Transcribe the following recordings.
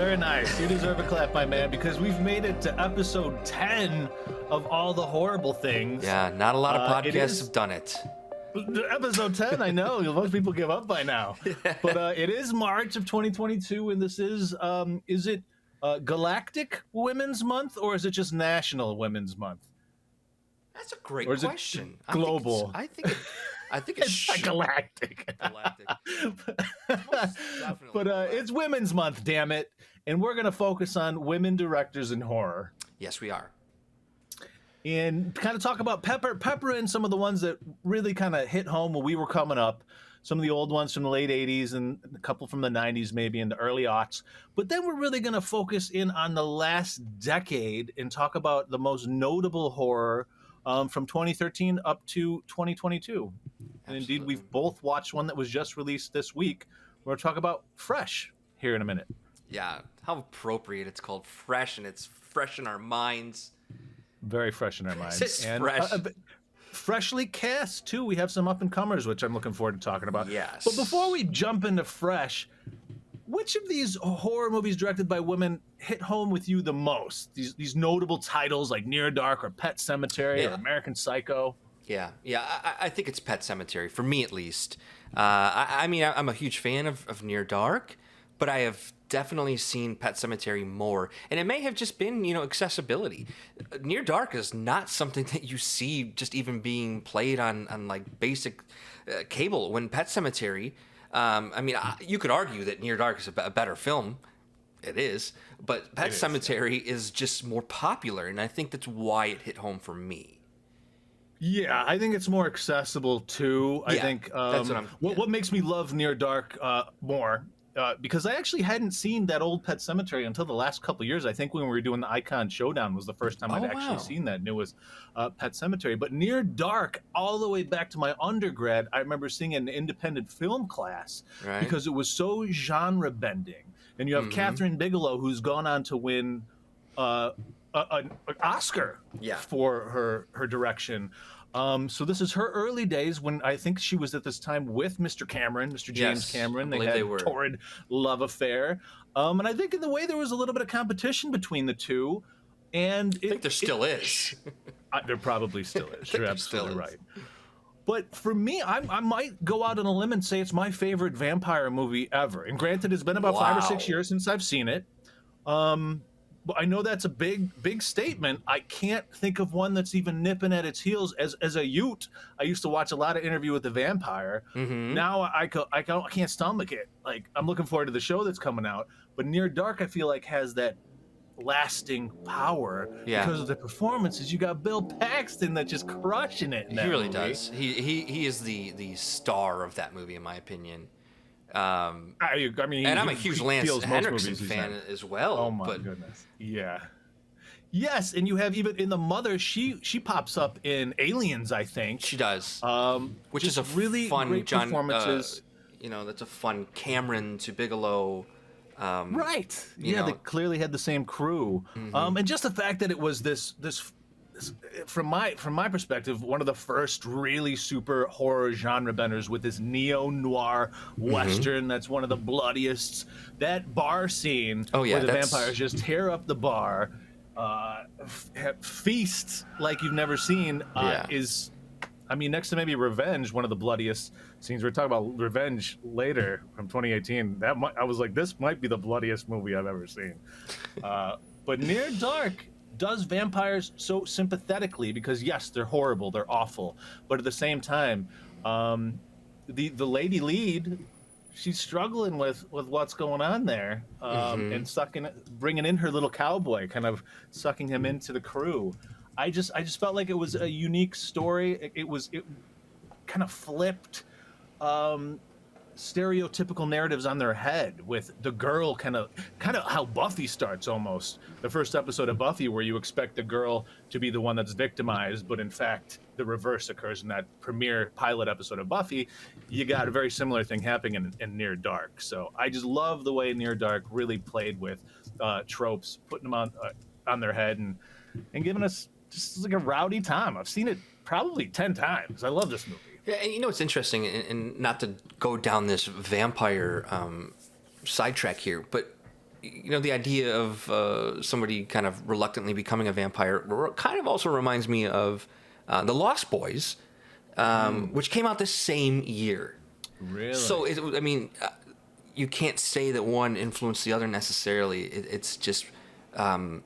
Very nice. You deserve a clap, my man, because we've made it to episode 10 of All the Horrible Things. Yeah, not a lot of podcasts have done it. Episode 10, I know. Most people give up by now. But it is March of 2022, and this is it Galactic Women's Month, or is it just National Women's Month? That's a great or is question. It global. I think it's galactic. Galactic. But it's Women's Month, damn it. And we're going to focus on women directors in horror. Yes, we are. And kind of talk about pepper in some of the ones that really kind of hit home when we were coming up. Some of the old ones from the late 80s and a couple from the 90s, maybe in the early aughts. But then we're really going to focus in on the last decade and talk about the most notable horror from 2013 up to 2022. And indeed, we've both watched one that was just released this week. We're going to talk about Fresh here in a minute. Yeah, how appropriate. It's called Fresh, and it's fresh in our minds. Very fresh in our minds. It's and fresh. Freshly cast, too. We have some up-and-comers, which I'm looking forward to talking about. Yes. But before we jump into Fresh, which of these horror movies directed by women hit home with you the most? These notable titles like Near Dark or Pet Sematary or American Psycho? Yeah. I think it's Pet Sematary, for me at least. I mean, I'm a huge fan of Near Dark, but I have definitely seen Pet Sematary more. And it may have just been, accessibility. Near Dark is not something that you see just even being played on like basic cable. When Pet Sematary, you could argue that Near Dark is a better film. It is. But Pet Sematary is just more popular, and I think that's why it hit home for me. Yeah, I think it's more accessible too. I think that's what makes me love Near Dark more, because I actually hadn't seen that old Pet Sematary until the last couple of years. I think when we were doing the Icon Showdown was the first time I'd actually seen that newest Pet Sematary. But Near Dark, all the way back to my undergrad, I remember seeing an independent film class because it was so genre bending. And you have Catherine Bigelow, who's gone on to win an Oscar for her direction. So this is her early days when I think she was at this time with Mr. James Cameron. They had a torrid love affair. And I think in the way there was a little bit of competition between the two. And I think there still is. There probably still is. You're absolutely right. But for me, I might go out on a limb and say it's my favorite vampire movie ever. And granted, it's been about 5 or 6 years since I've seen it. But I know that's a big statement. I can't think of one that's even nipping at its heels. As a youth, I used to watch a lot of Interview with the Vampire. Now I can't stomach it. Like, I'm looking forward to the show that's coming out. But Near Dark, I feel like, has that lasting power because of the performances. You got Bill Paxton that's just crushing it in that movie. Does. He is the star of that movie, in my opinion. I mean, and I'm a huge Lance Henriksen fan as well. Oh my goodness! Yeah, yes, and you have even in The Mother. She pops up in Aliens, I think. She does, which is a really fun great performances. That's a fun Cameron to Bigelow. Right. Yeah, they clearly had the same crew, and just the fact that it was this from my perspective, one of the first really super horror genre benders with this neo-noir western that's one of the bloodiest. That bar scene where the vampires just tear up the bar, feast like you've never seen is, I mean, next to maybe Revenge, one of the bloodiest scenes. We're talking about Revenge later from 2018. I was like, this might be the bloodiest movie I've ever seen. But Near Dark does vampires so sympathetically because yes, they're horrible, they're awful, but at the same time, the lady lead, she's struggling with what's going on there, and bringing in her little cowboy, kind of sucking him into the crew. I just felt like it was a unique story. It kind of flipped stereotypical narratives on their head with the girl kind of how Buffy starts almost. The first episode of Buffy where you expect the girl to be the one that's victimized, but in fact the reverse occurs in that premiere pilot episode of Buffy. You got a very similar thing happening in Near Dark. So I just love the way Near Dark really played with tropes, putting them on their head and giving us just like a rowdy time. I've seen it probably 10 times. I love this movie. Yeah, and it's interesting, and not to go down this vampire sidetrack here, but the idea of somebody kind of reluctantly becoming a vampire kind of also reminds me of The Lost Boys, which came out the same year. Really? So, you can't say that one influenced the other necessarily. It's just, and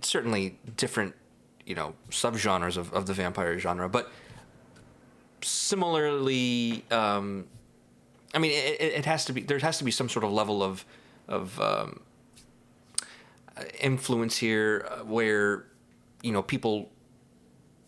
certainly different, subgenres of the vampire genre, but similarly, it has to be. There has to be some sort of level of influence here, where people.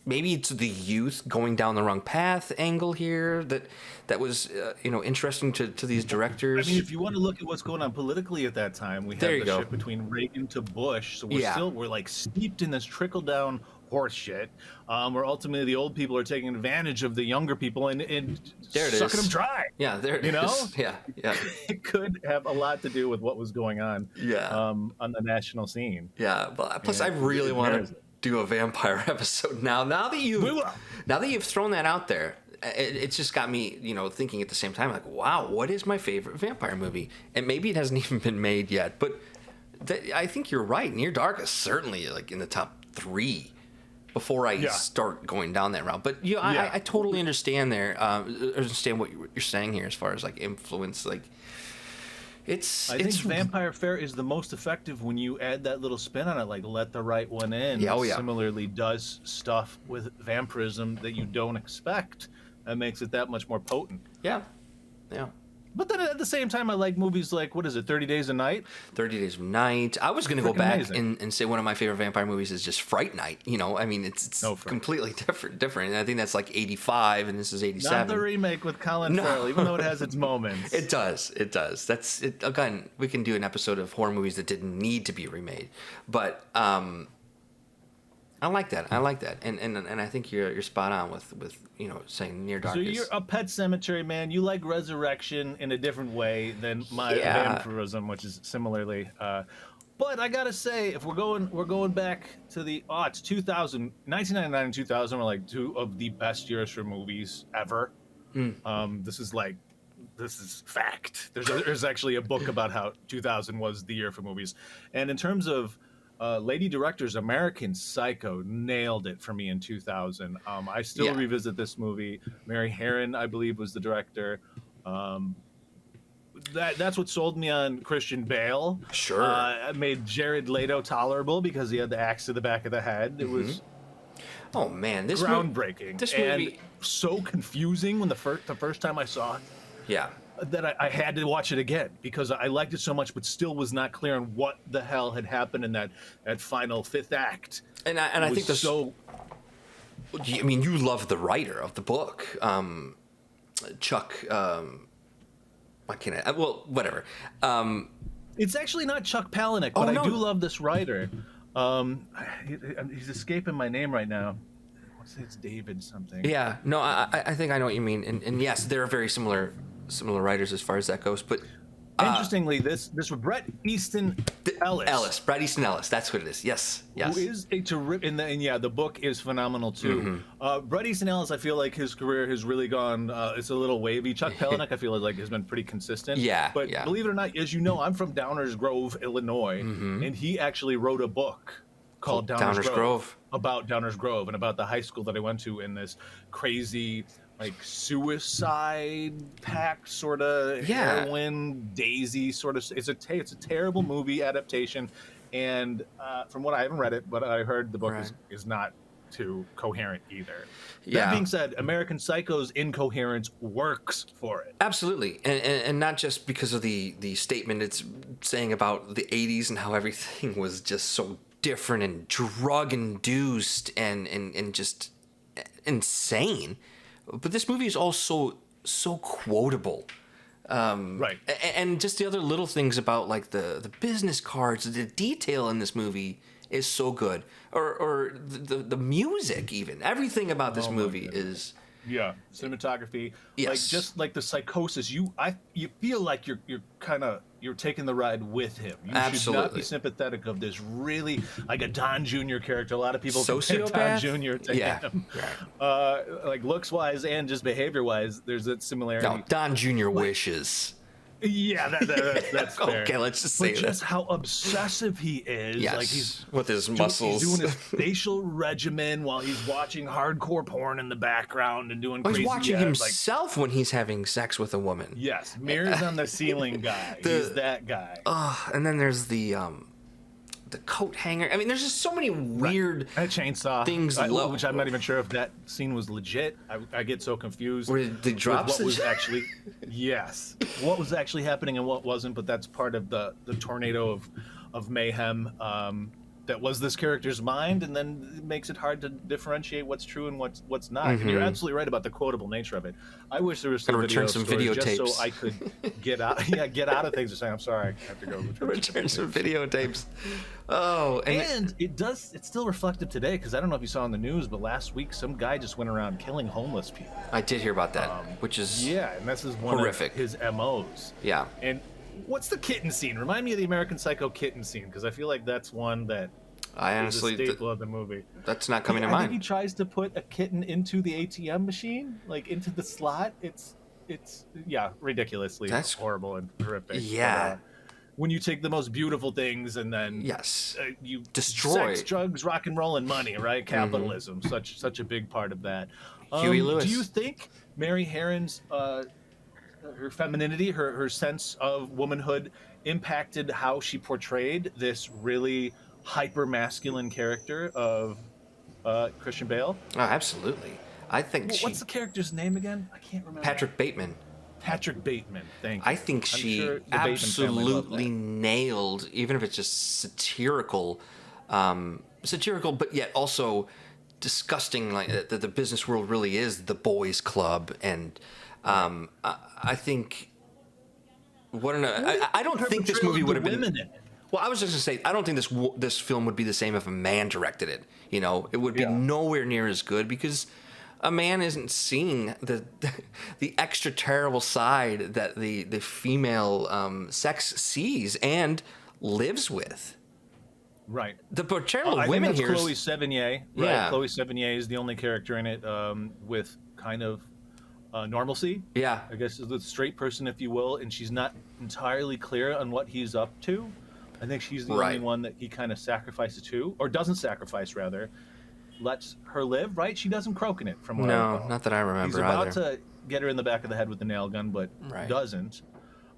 Maybe it's the youth going down the wrong path angle here that was interesting to these directors. I mean, if you want to look at what's going on politically at that time, we had the shift between Reagan to Bush, so we're like steeped in this trickle down horse shit, where ultimately the old people are taking advantage of the younger people and sucking them dry. Yeah, there it is. Yeah. It could have a lot to do with what was going on. On the national scene. Yeah, but plus I really want to do a vampire episode now that you've thrown that out there. It's just got me thinking at the same time, like, wow, what is my favorite vampire movie? And maybe it hasn't even been made yet, but I think you're right. Near Dark is certainly like in the top 3 before I start going down that route. But I totally understand understand what you're saying here as far as like influence. Like I think Vampire Fair is the most effective when you add that little spin on it, like Let the Right One In. Similarly does stuff with vampirism that you don't expect, and makes it that much more potent. Yeah. But then at the same time, I like movies like, what is it, 30 Days a Night? 30 Days of Night. I was going to go back and say one of my favorite vampire movies is just Fright Night. It's completely different. And I think that's like 85 and this is 87. Not the remake with Colin Farrell, even though it has its moments. It does. That's it. Again, we can do an episode of horror movies that didn't need to be remade. But I like that. And I think you're spot on with saying Near Dark. So you're a Pet Sematary man. You like resurrection in a different way than my vampirism, which is similarly. But I gotta say, if we're going back to the it's 2000, 1999 and 2000 were like 2 of the best years for movies ever. This is fact. There's actually a book about how 2000 was the year for movies, and in terms of lady directors, American Psycho nailed it for me in 2000. I still revisit this movie. Mary Harron, I believe, was the director. That's what sold me on Christian Bale. Sure. It made Jared Leto tolerable because he had the axe to the back of the head. It was this groundbreaking. This movie and so confusing when the first time I saw it. Yeah. That I had to watch it again because I liked it so much, but still was not clear on what the hell had happened in that final 5th act. And I think that's so. I mean, you love the writer of the book, Chuck. Why can't I? Well, whatever. It's actually not Chuck Palahniuk, but I do love this writer. He's escaping my name right now. I want to say it's David something. Yeah. No, I think I know what you mean, and yes, they're very similar writers as far as that goes, but interestingly, this was Bret Easton Ellis. Bret Easton Ellis, that's what it is. Yes. Who is a terrific, the book is phenomenal too. Bret Easton Ellis, I feel like his career has really gone. It's a little wavy. Chuck Palahniuk, I feel like has been pretty consistent. But believe it or not, as you know, I'm from Downers Grove, Illinois, and he actually wrote a book called Downers Grove about Downers Grove and about the high school that I went to in this crazy, like, suicide pact sort of heroin daisy sort of. It's a terrible movie adaptation, and from what I haven't read it, but I heard the book is not too coherent either. That being said, American Psycho's incoherence works for it. Absolutely, and not just because of the statement it's saying about the 80s and how everything was just so different and drug induced and just insane. But this movie is also so quotable. Right. And just the other little things about like the business cards, the detail in this movie is so good. Or the music even. Everything about this movie is cinematography. Like just like the psychosis, you feel like you're taking the ride with him. You should not be sympathetic of this really like a Don Jr. character. A lot of people compare Don Jr. to him. Like looks wise and just behavior wise, there's that similarity. No, Don Jr. wishes. Yeah, that's fair. Okay, let's just say but just how obsessive he is. Yes, Like he's with his muscles. He's doing his facial regimen while he's watching hardcore porn in the background and doing crazy. He's watching like, himself when he's having sex with a woman. yes, mirrors on the ceiling guy. He's that guy. And then there's the coat hanger. I mean, there's just so many weird that chainsaw things, which I'm not even sure if that scene was legit. I get so confused. Where the drops? What was actually yes, what was actually happening and what wasn't. But that's part of the tornado of mayhem that was this character's mind, and then it makes it hard to differentiate what's true and what's not. And you're absolutely right about the quotable nature of it. I wish there was some videotapes just so I could get out. Yeah, get out of things and say, I'm sorry, I have to go return some videotapes. Oh, and it's still reflective today, because I don't know if you saw on the news, but last week some guy just went around killing homeless people. I did hear about that, which is and this is one horrific. Of his MOs. Yeah. And what's the kitten scene? Remind me of the American Psycho kitten scene, because I feel like that's one that I honestly is a staple of the movie. That's not coming to I mind. think he tries to put a kitten into the ATM machine, like into the slot. It's ridiculously horrible and horrific. Yeah. But, when you take the most beautiful things and then you destroy sex, drugs, rock and roll, and money, right? Capitalism, such a big part of that. Huey Lewis. Do you think Mary Herron's her femininity, her sense of womanhood, impacted how she portrayed this really hyper masculine character of Christian Bale? Oh, absolutely. I think what's the character's name again? I can't remember. Patrick Bateman. Thank you. I think she absolutely nailed, even if it's just satirical, but yet also disgusting. Like the business world really is the boys' club, and I think I don't think this movie would have been. Well, I was just gonna say, I don't think this film would be the same if a man directed it. You know, it would be nowhere near as good, because a man isn't seeing the extra terrible side that the female sex sees and lives with. Right. The portrayal of women here. Chloe Sevigny. Right. Yeah. Chloe Sevigny is the only character in it with kind of normalcy. Yeah. I guess is the straight person, if you will, and she's not entirely clear on what he's up to. I think she's the only one that he kind of sacrifices to, or doesn't sacrifice, rather. Lets her live, right? She doesn't croak in it, from what I recall. Not that I remember. He's about to get her in the back of the head with the nail gun, but doesn't.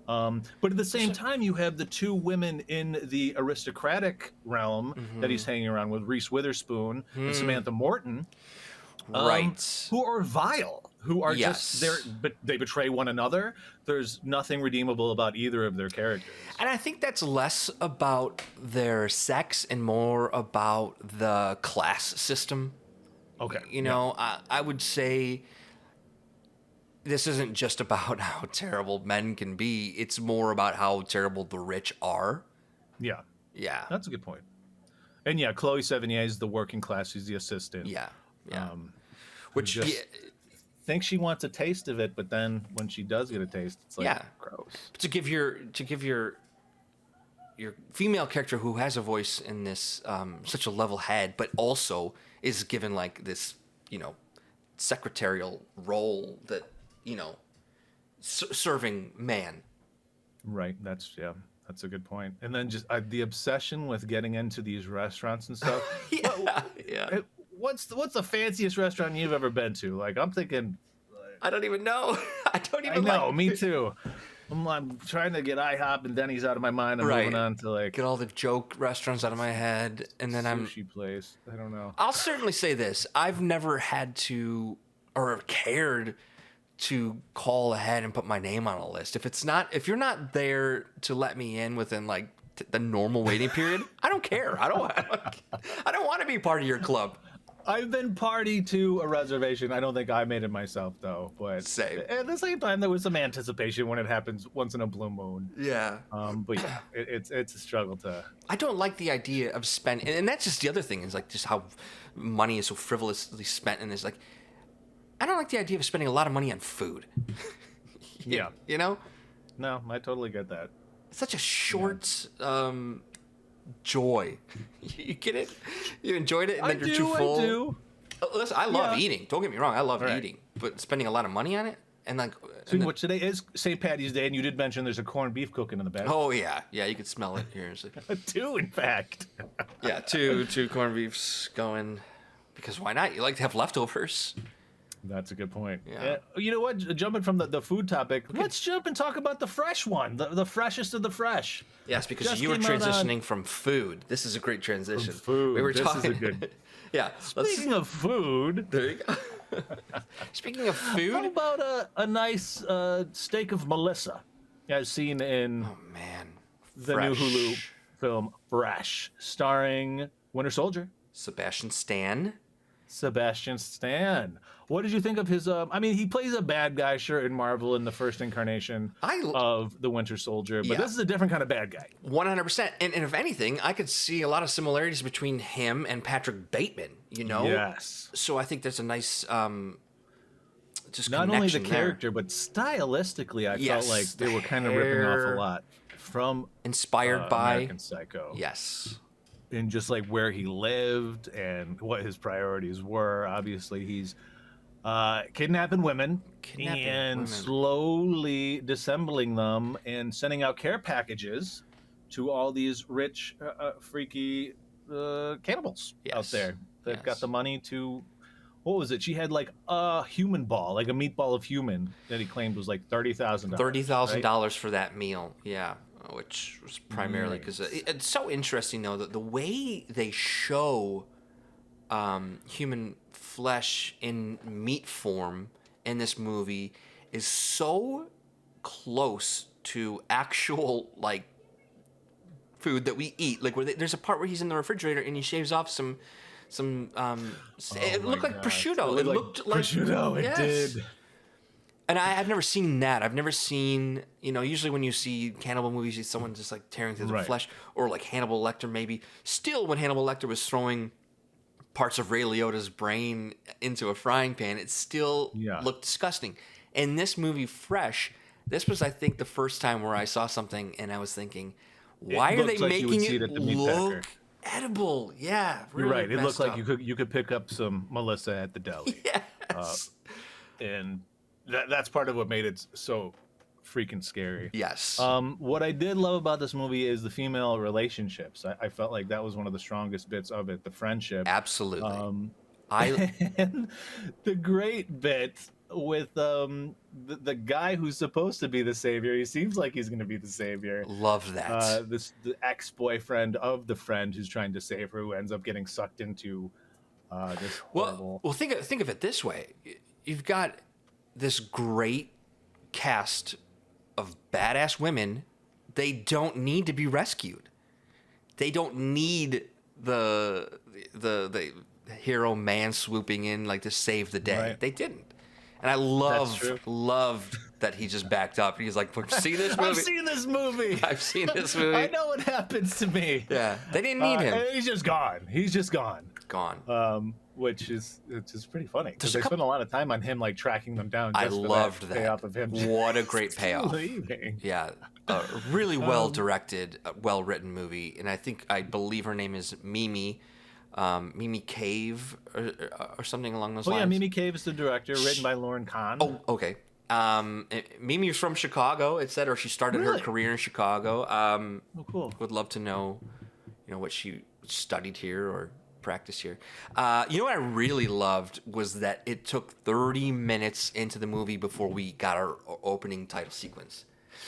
But at the same time, you have the two women in the aristocratic realm that he's hanging around with, Reese Witherspoon and Samantha Morton, who are vile, who are just there, but they betray one another. There's nothing redeemable about either of their characters. And I think that's less about their sex and more about the class system. Okay. You know, I would say this isn't just about how terrible men can be. It's more about how terrible the rich are. Yeah. Yeah. That's a good point. And yeah, Chloe Sevigny is the working class. She's the assistant. Yeah. Yeah. Which thinks she wants a taste of it, but then when she does get a taste, it's like gross. But to give your female character, who has a voice in this, such a level head, but also is given like this, secretarial role that, serving man. Right. That's a good point. And then just the obsession with getting into these restaurants and stuff. Yeah. What's the fanciest restaurant you've ever been to? Like, I'm thinking. I don't even know. I know. Me too. I'm trying to get IHOP and Denny's out of my mind. I'm moving on to get all the joke restaurants out of my head, and then sushi place. I don't know. I'll certainly say this: I've never had to or cared to call ahead and put my name on a list. If you're not there to let me in within like the normal waiting period, I don't care. I don't want to be part of your club. I've been party to a reservation. I don't think I made it myself, though. But same. At the same time, there was some anticipation when it happens once in a blue moon. Yeah. But yeah, it's a struggle to. I don't like the idea of spending, and that's just the other thing is like just how money is so frivolously spent, and it's like I don't like the idea of spending a lot of money on food. Yeah. No, I totally get that. It's such a short. Joy. You get it? You enjoyed it and then you're too full? I do. Listen, I love eating. Don't get me wrong. I love eating. But spending a lot of money on it? And like, Speaking of which, today is St. Patty's Day, and you did mention there's a corned beef cooking in the back. oh yeah, you could smell it here. Two, in fact. Yeah, two corned beefs going, because why not? You like to have leftovers. That's a good point. Yeah. You know what? Jumping from the food topic, let's jump and talk about the fresh one, the freshest of the fresh. Yes, because Just you were came out transitioning from food. This is a great transition. From food. We were This talking. is a good. Yeah. Speaking of food, There you go. Speaking of how food. about a nice steak of Melissa, as seen in Oh man. the new Hulu film Fresh, starring Winter Soldier. Sebastian Stan. Sebastian Stan. What did you think of his? I mean, he plays a bad guy, sure, in Marvel in the first incarnation of the Winter Soldier, but this is a different kind of bad guy. 100%. And if anything, I could see a lot of similarities between him and Patrick Bateman. You know. Yes. So I think there's a nice just Not only the connection character, but stylistically, I felt like they were kind of ripping off a lot from inspired by American Psycho. Yes. And just like where he lived and what his priorities were. Obviously, he's kidnapping women and slowly disassembling them and sending out care packages to all these rich, freaky cannibals out there. They've got the money to. What was it? She had like a human ball, like a meatball of human that he claimed was like $30,000. $30,000 for that meal. Yeah. Which was primarily because it's so interesting, though, that the way they show human flesh in meat form in this movie is so close to actual, like, food that we eat. Like, there's a part where he's in the refrigerator and he shaves off some it looked like prosciutto. It looked like prosciutto. It did. And I've never seen that. I've never seen, usually when you see cannibal movies, you see someone just like tearing through the flesh, or like Hannibal Lecter maybe. Still, when Hannibal Lecter was throwing parts of Ray Liotta's brain into a frying pan, it still looked disgusting. In this movie, Fresh, this was, I think, the first time where I saw something and I was thinking, why are they making it look edible? Yeah, really. You're right. It looked like you could pick up some Melissa at the deli. Yes. And that's part of what made it so freaking scary. Yes. What I did love about this movie is the female relationships. I felt like that was one of the strongest bits of it, the friendship. Absolutely. And the great bit with the guy who's supposed to be the savior. He seems like he's going to be the savior. Love that. The ex-boyfriend of the friend who's trying to save her, who ends up getting sucked into this horrible... Well, think of it this way. You've got this great cast of badass women. They don't need to be rescued. They don't need the hero man swooping in like to save the day. They didn't. And I loved that he just backed up. He's like, see this movie? I've seen this movie. I've seen this movie. I know what happens to me. Yeah. They didn't need him. He's just gone. Gone. Which is pretty funny because they spend a lot of time on him like tracking them down. Just I loved that payoff of him. What a great payoff! Leaving. Yeah, a really well directed, well written movie, and I believe her name is Mimi Cave or something along those lines. Yeah, Mimi Cave is the director, written by Lauren Kahn. Oh, okay. Mimi's from Chicago, it said, or she started her career in Chicago. Cool. Would love to know, what she studied here or practice here. What I really loved was that it took 30 minutes into the movie before we got our opening title sequence.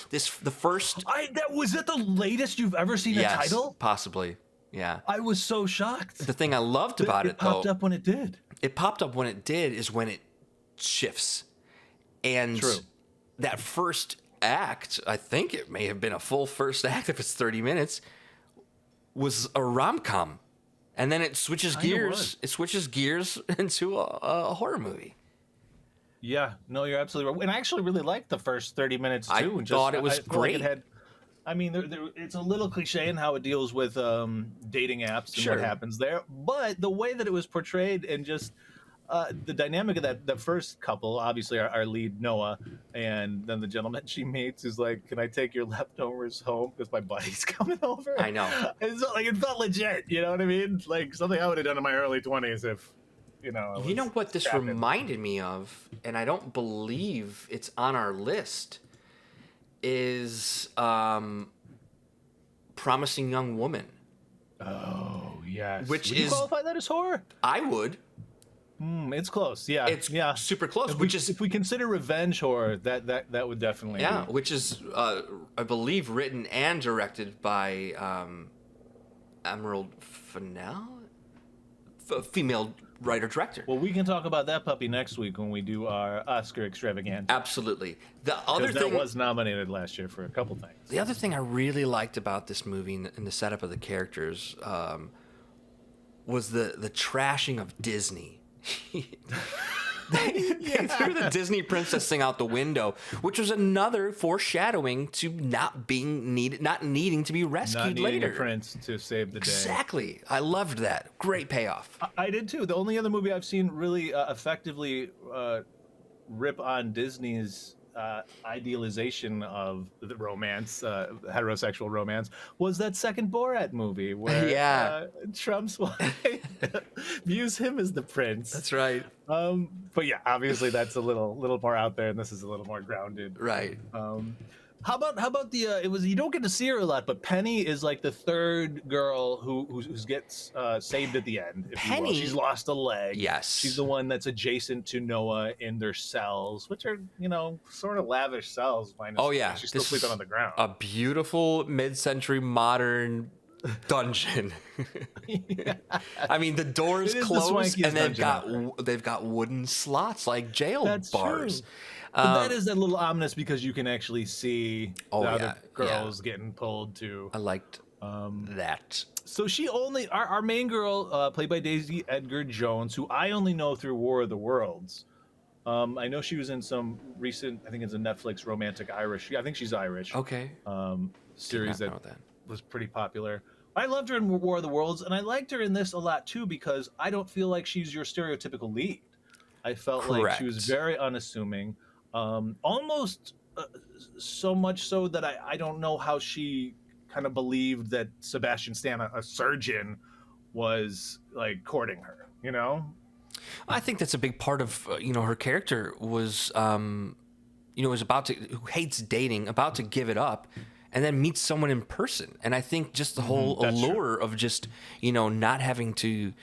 Was that the latest you've ever seen a title? Possibly. Yeah. I was so shocked. The thing I loved about it, though, popped up when it did. It popped up when it did is when it shifts. And that first act, I think it may have been a full first act if it's 30 minutes, was a rom-com. And then it switches gears. It switches gears into a horror movie. Yeah, no, you're absolutely right. And I actually really liked the first 30 minutes too. I thought it was great. Like it's a little cliche in how it deals with dating apps and what happens there. But the way that it was portrayed and just the dynamic of the first couple, obviously our lead Noah, and then the gentleman she meets is like, "Can I take your leftovers home because my buddy's coming over?" I know. And so, it felt legit. You know what I mean? Like something I would have done in my early 20s if you know. You know what this reminded me of, and I don't believe it's on our list, is Promising Young Woman. Oh yes. Which Would you qualify that as horror? I would. It's close. Yeah, It's super close. If we consider revenge horror, that would definitely. Yeah, be. which is I believe written and directed by Emerald Fennell, female writer director. Well, we can talk about that puppy next week when we do our Oscar extravaganza. Absolutely. The other thing that was nominated last year for a couple things. The other thing I really liked about this movie and the setup of the characters was the trashing of Disney. They threw the Disney princess thing out the window, which was another foreshadowing to not needing to be rescued not needing later. A prince to save the day. Exactly. I loved that. Great payoff. I did too. The only other movie I've seen really effectively rip on Disney's idealization of the romance, heterosexual romance, was that second Borat movie where Trump's wife views him as the prince. That's right. But yeah, obviously that's a little more out there, and this is a little more grounded. Right. How about the? You don't get to see her a lot, but Penny is like the third girl who gets saved at the end. If Penny, you will. She's lost a leg. Yes, she's the one that's adjacent to Noah in their cells, which are sort of lavish cells. She's still sleeping on the ground. A beautiful mid-century modern dungeon. Yeah. I mean, the doors close and they've got wooden slots like jail bars. True. But that is a little ominous because you can actually see the other girls getting pulled to. I liked that. So our main girl, played by Daisy Edgar Jones, who I only know through War of the Worlds. I know she was in some recent, I think it's a Netflix romantic Irish. I think she's Irish. Okay. Series that was pretty popular. I loved her in War of the Worlds, and I liked her in this a lot too because I don't feel like she's your stereotypical lead. I felt like she was very unassuming. Almost so much so that I don't know how she kind of believed that Sebastian Stan, a surgeon, was like courting her, I think that's a big part of her character was was who hates dating, about to give it up, and then meets someone in person. And I think just the whole allure of just not having to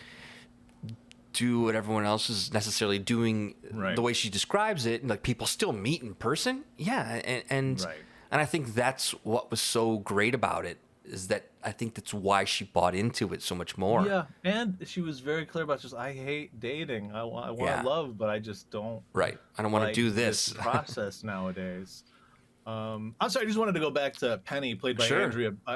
do what everyone else is necessarily doing, the way she describes it, like people still meet in person. Yeah. And I think that's what was so great about it, is that I think that's why she bought into it so much more. Yeah. And she was very clear about I hate dating. I want love, but I just don't. Right. I don't want to do this process nowadays. I'm sorry. I just wanted to go back to Penny, played by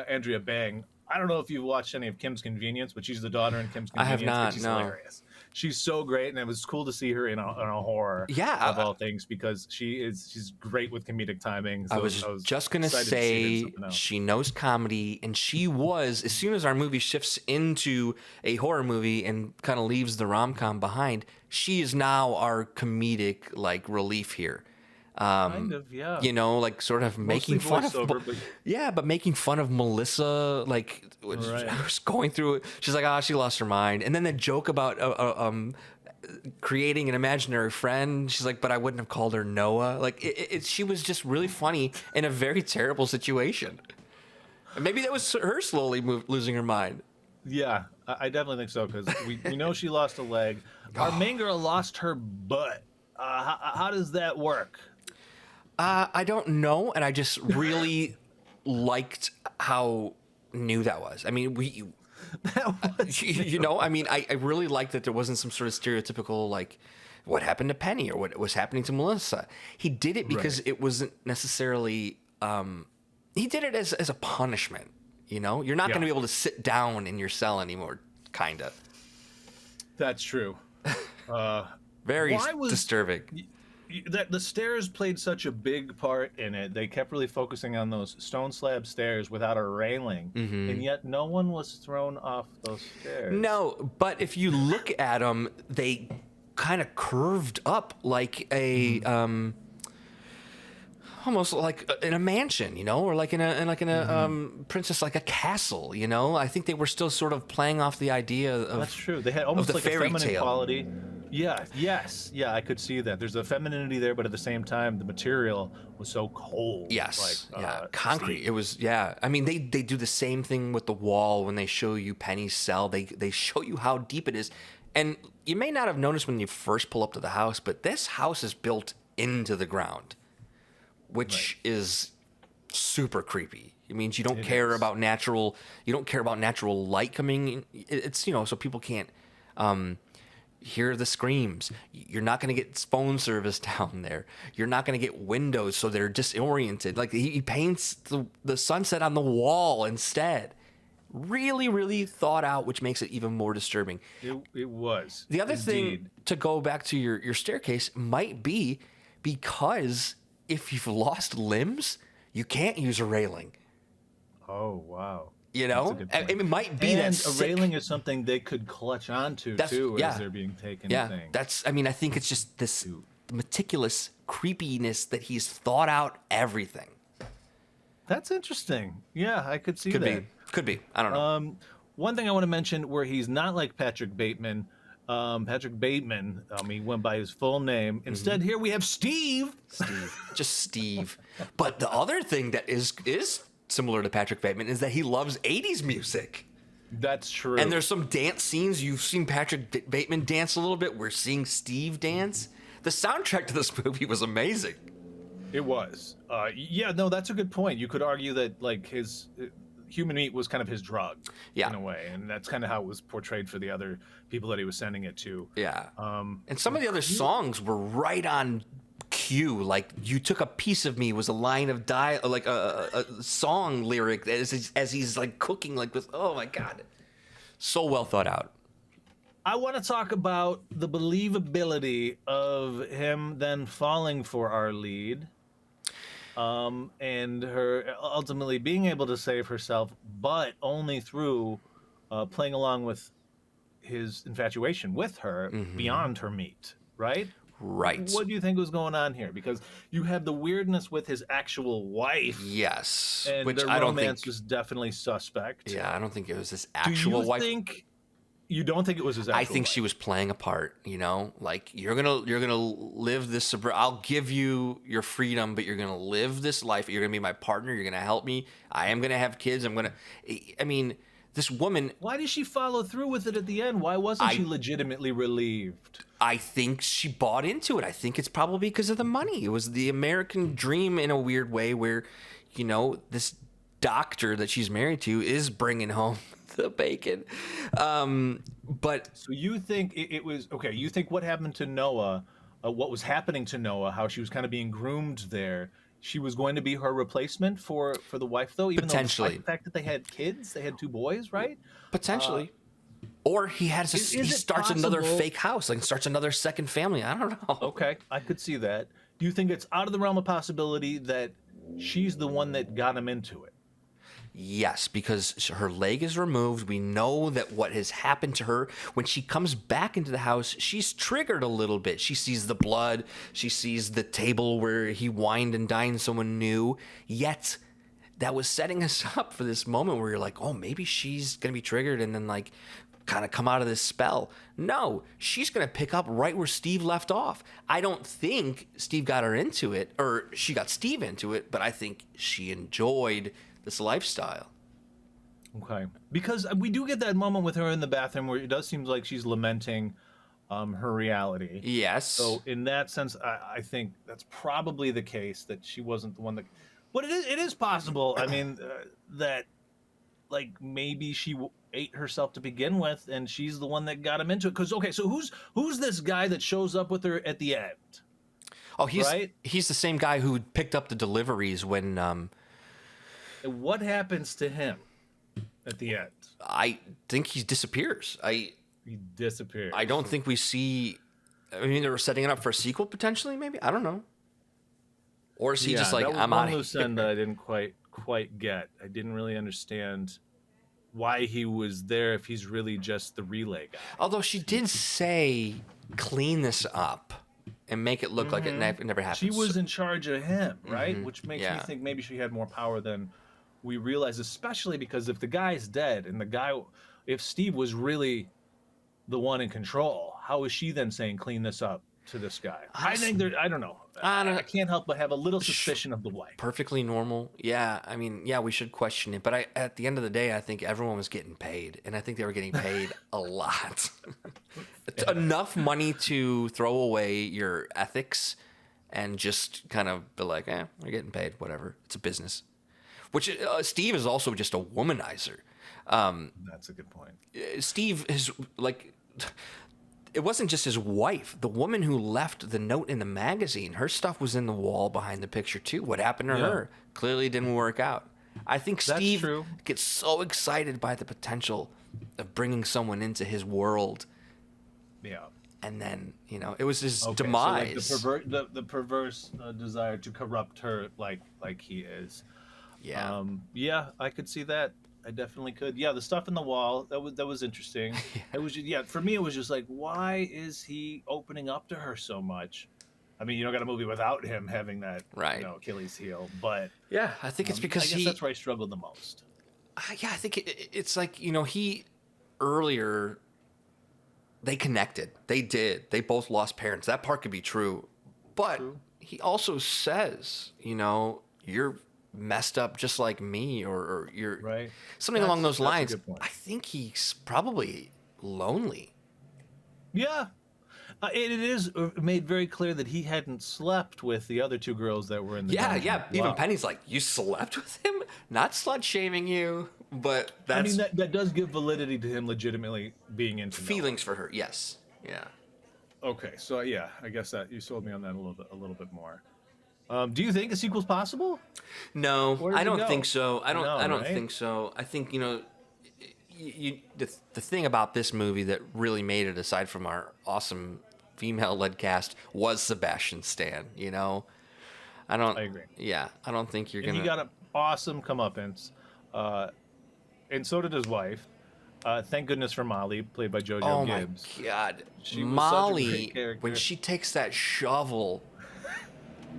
Andrea Bang. I don't know if you've watched any of Kim's Convenience, but she's the daughter in Kim's Convenience. I have not. She's hilarious. She's so great, and it was cool to see her in a horror. Yeah, of all things, because she's great with comedic timing. So I was just gonna say she knows comedy, and she was, as soon as our movie shifts into a horror movie and kind of leaves the rom-com behind, she is now our comedic relief here. Kind of, yeah. Sort of making fun of, making fun of Melissa, I was going through it. She's like, she lost her mind. And then the joke about creating an imaginary friend. She's like, but I wouldn't have called her Noah. She was just really funny in a very terrible situation. And maybe that was her slowly losing her mind. Yeah, I definitely think so, because we know she lost a leg. Our main girl lost her butt. How does that work? I don't know, and I just really liked how new that was. I mean, I really liked that there wasn't some sort of stereotypical, what happened to Penny or what was happening to Melissa. He did it because it wasn't necessarily, he did it as a punishment, You're not going to be able to sit down in your cell anymore, kind of. That's true. Very disturbing. That the stairs played such a big part in it. They kept really focusing on those stone slab stairs without a railing, and yet no one was thrown off those stairs. No, but if you look at them, they kind of curved up like a almost like in a mansion, you know, or like in a princess, like a castle, you know. I think they were still sort of playing off the idea of That's true. They had almost the like a fairy feminine tale. quality. Yeah, yes. Yeah, I could see that. There's a femininity there, but at the same time, the material was so cold. Yes, Like, yeah, concrete. steel. It was, yeah. I mean, they do the same thing with the wall when they show you Penny's cell. They show you how deep it is, and you may not have noticed when you first pull up to the house, but this house is built into the ground, which is super creepy. It means you don't care about natural. You don't care about natural light coming in. It's, you know, so people can't hear the screams. You're not going to get phone service down there. You're not going to get windows, so they're disoriented. Like he paints the sunset on the wall instead. Really, really thought out, which makes it even more disturbing. It was. The other Indeed. thing, to go back to your staircase, might be because if you've lost limbs, you can't use a railing. Oh, wow. You That's a know, good point. it might be and that a sick. railing is something they could clutch onto too as they're being taken. Yeah, thing. that's. I mean, I think it's just this meticulous creepiness that he's thought out everything. That's interesting. Yeah, I could see that. Could be. I don't know. One thing I want to mention where he's not like Patrick Bateman. Patrick Bateman, he went by his full name. Instead, here we have Steve. Just Steve. But the other thing that is similar to Patrick Bateman is that he loves 80s music. That's true. And there's some dance scenes. You've seen Patrick Bateman dance a little bit. We're seeing Steve dance. The soundtrack to this movie was amazing. It was. Yeah, no, that's a good point. You could argue that like his human meat was kind of his drug in a way, and that's kind of how it was portrayed for the other people that he was sending it to. Yeah. And some of the other songs were right on cue. Like "You Took a Piece of Me" was a line of like a song lyric as he's like cooking, like with, oh my god, so well thought out. I want to talk about the believability of him then falling for our lead, and her ultimately being able to save herself, but only through playing along with his infatuation with her beyond her meat, right? Right. What do you think was going on here? Because you have the weirdness with his actual wife. Yes. And which their I don't romance think was definitely suspect. Yeah, I don't think it was his actual wife. You don't think it was his actual I think wife? she was playing a part, you know? Like, you're gonna live this I'll give you your freedom, but you're gonna live this life. You're gonna be my partner, you're gonna help me. I am gonna have kids. I mean, this woman. Why did she follow through with it at the end? Why wasn't she legitimately relieved? I think she bought into it. I think it's probably because of the money. It was the American dream in a weird way where, you know, this doctor that she's married to is bringing home the bacon. But so you think it was okay? You think what happened to Noah, what was happening to Noah, how she was kind of being groomed there? She was going to be her replacement for the wife, though, even potentially. though the fact that they had kids, they had 2 boys, right? Potentially. Or he has he starts another fake house, like starts another second family. I don't know. Okay, I could see that. Do you think it's out of the realm of possibility that she's the one that got him into it? Yes, because her leg is removed. We know that what has happened to her. When she comes back into the house, she's triggered a little bit. She sees the blood. She sees the table where he wined and dined someone new. Yet, that was setting us up for this moment where you're like, oh, maybe she's going to be triggered and then like kind of come out of this spell. No, she's going to pick up right where Steve left off. I don't think Steve got her into it, or she got Steve into it, but I think she enjoyed this lifestyle. Okay, because we do get that moment with her in the bathroom where it does seem like she's lamenting her reality. Yes. So in that sense, I think that's probably the case, that she wasn't the one that. But it is possible. I mean, that like maybe she ate herself to begin with, and she's the one that got him into it. Because okay, so who's this guy that shows up with her at the end? Oh, he's the same guy who picked up the deliveries when. What happens to him at the end? I think he disappears. He disappears. I don't think we see. I mean, they were setting it up for a sequel potentially. Maybe, I don't know. Or is he just like, I'm out of here? That I didn't quite get. I didn't really understand why he was there if he's really just the relay guy. Although she did say, clean this up and make it look like it never happened. She was in charge of him, right? Which makes me Yeah. think maybe she had more power than we realize, especially because if the guy's dead and if Steve was really the one in control, how is she then saying clean this up to this guy? I think I don't know. I can't help but have a little suspicion of the wife. Perfectly normal. Yeah, I mean, yeah, we should question it. But at the end of the day, I think everyone was getting paid. And I think they were getting paid a lot. It's enough money to throw away your ethics and just kind of be like, we're getting paid, whatever. It's a business. Which Steve is also just a womanizer. That's a good point. Steve is like... It wasn't just his wife. The woman who left the note in the magazine, her stuff was in the wall behind the picture too. What happened to her? Clearly didn't work out. I think Steve gets so excited by the potential of bringing someone into his world. Yeah. And then, it was his demise. So like the perverse desire to corrupt her like he is. Yeah. Yeah, I could see that. I definitely could. Yeah, the stuff in the wall, that was interesting. It was for me it was just like, why is he opening up to her so much? I mean, you don't got a movie without him having that Achilles heel, but yeah, I think it's because I guess that's where I struggled the most. Yeah, I think it's like, he earlier they connected. They did. They both lost parents. That part could be true. But he also says, you're messed up just like me, or you're something along those lines. I think he's probably lonely. Yeah. It is made very clear that he hadn't slept with the other two girls that were in the dungeon. Yeah. Even Penny's like, you slept with him? Not slut shaming you, but that's... I mean, that does give validity to him legitimately being into feelings for her. Yes. Yeah. Okay, so I guess that you sold me on that a little bit more. Do you think a sequel's possible? No, I don't think so. I don't think so. I think, the thing about this movie that really made it, aside from our awesome female-led cast, was Sebastian Stan. I agree. Yeah, I don't think you're gonna. He got an awesome comeuppance, and so did his wife. Thank goodness for Molly, played by JoJo Gibbs. Oh my God, she was Molly, such a great character. when she takes that shovel.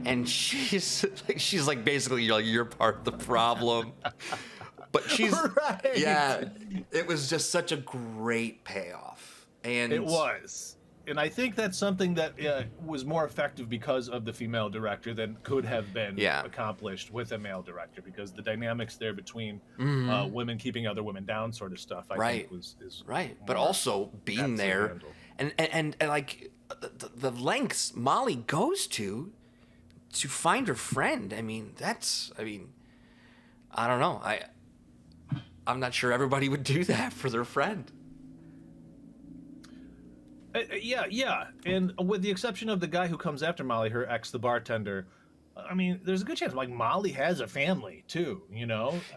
And she's like basically you're part of the problem, but she's it was just such a great payoff, and it was, and I think that's something that was more effective because of the female director than could have been accomplished with a male director, because the dynamics there between women keeping other women down, sort of stuff, I think is right, but also being there, and like the lengths Molly goes to find her friend. I mean, I don't know. I'm not sure everybody would do that for their friend. Yeah. And with the exception of the guy who comes after Molly, her ex, the bartender, I mean, there's a good chance, like, Molly has a family, too,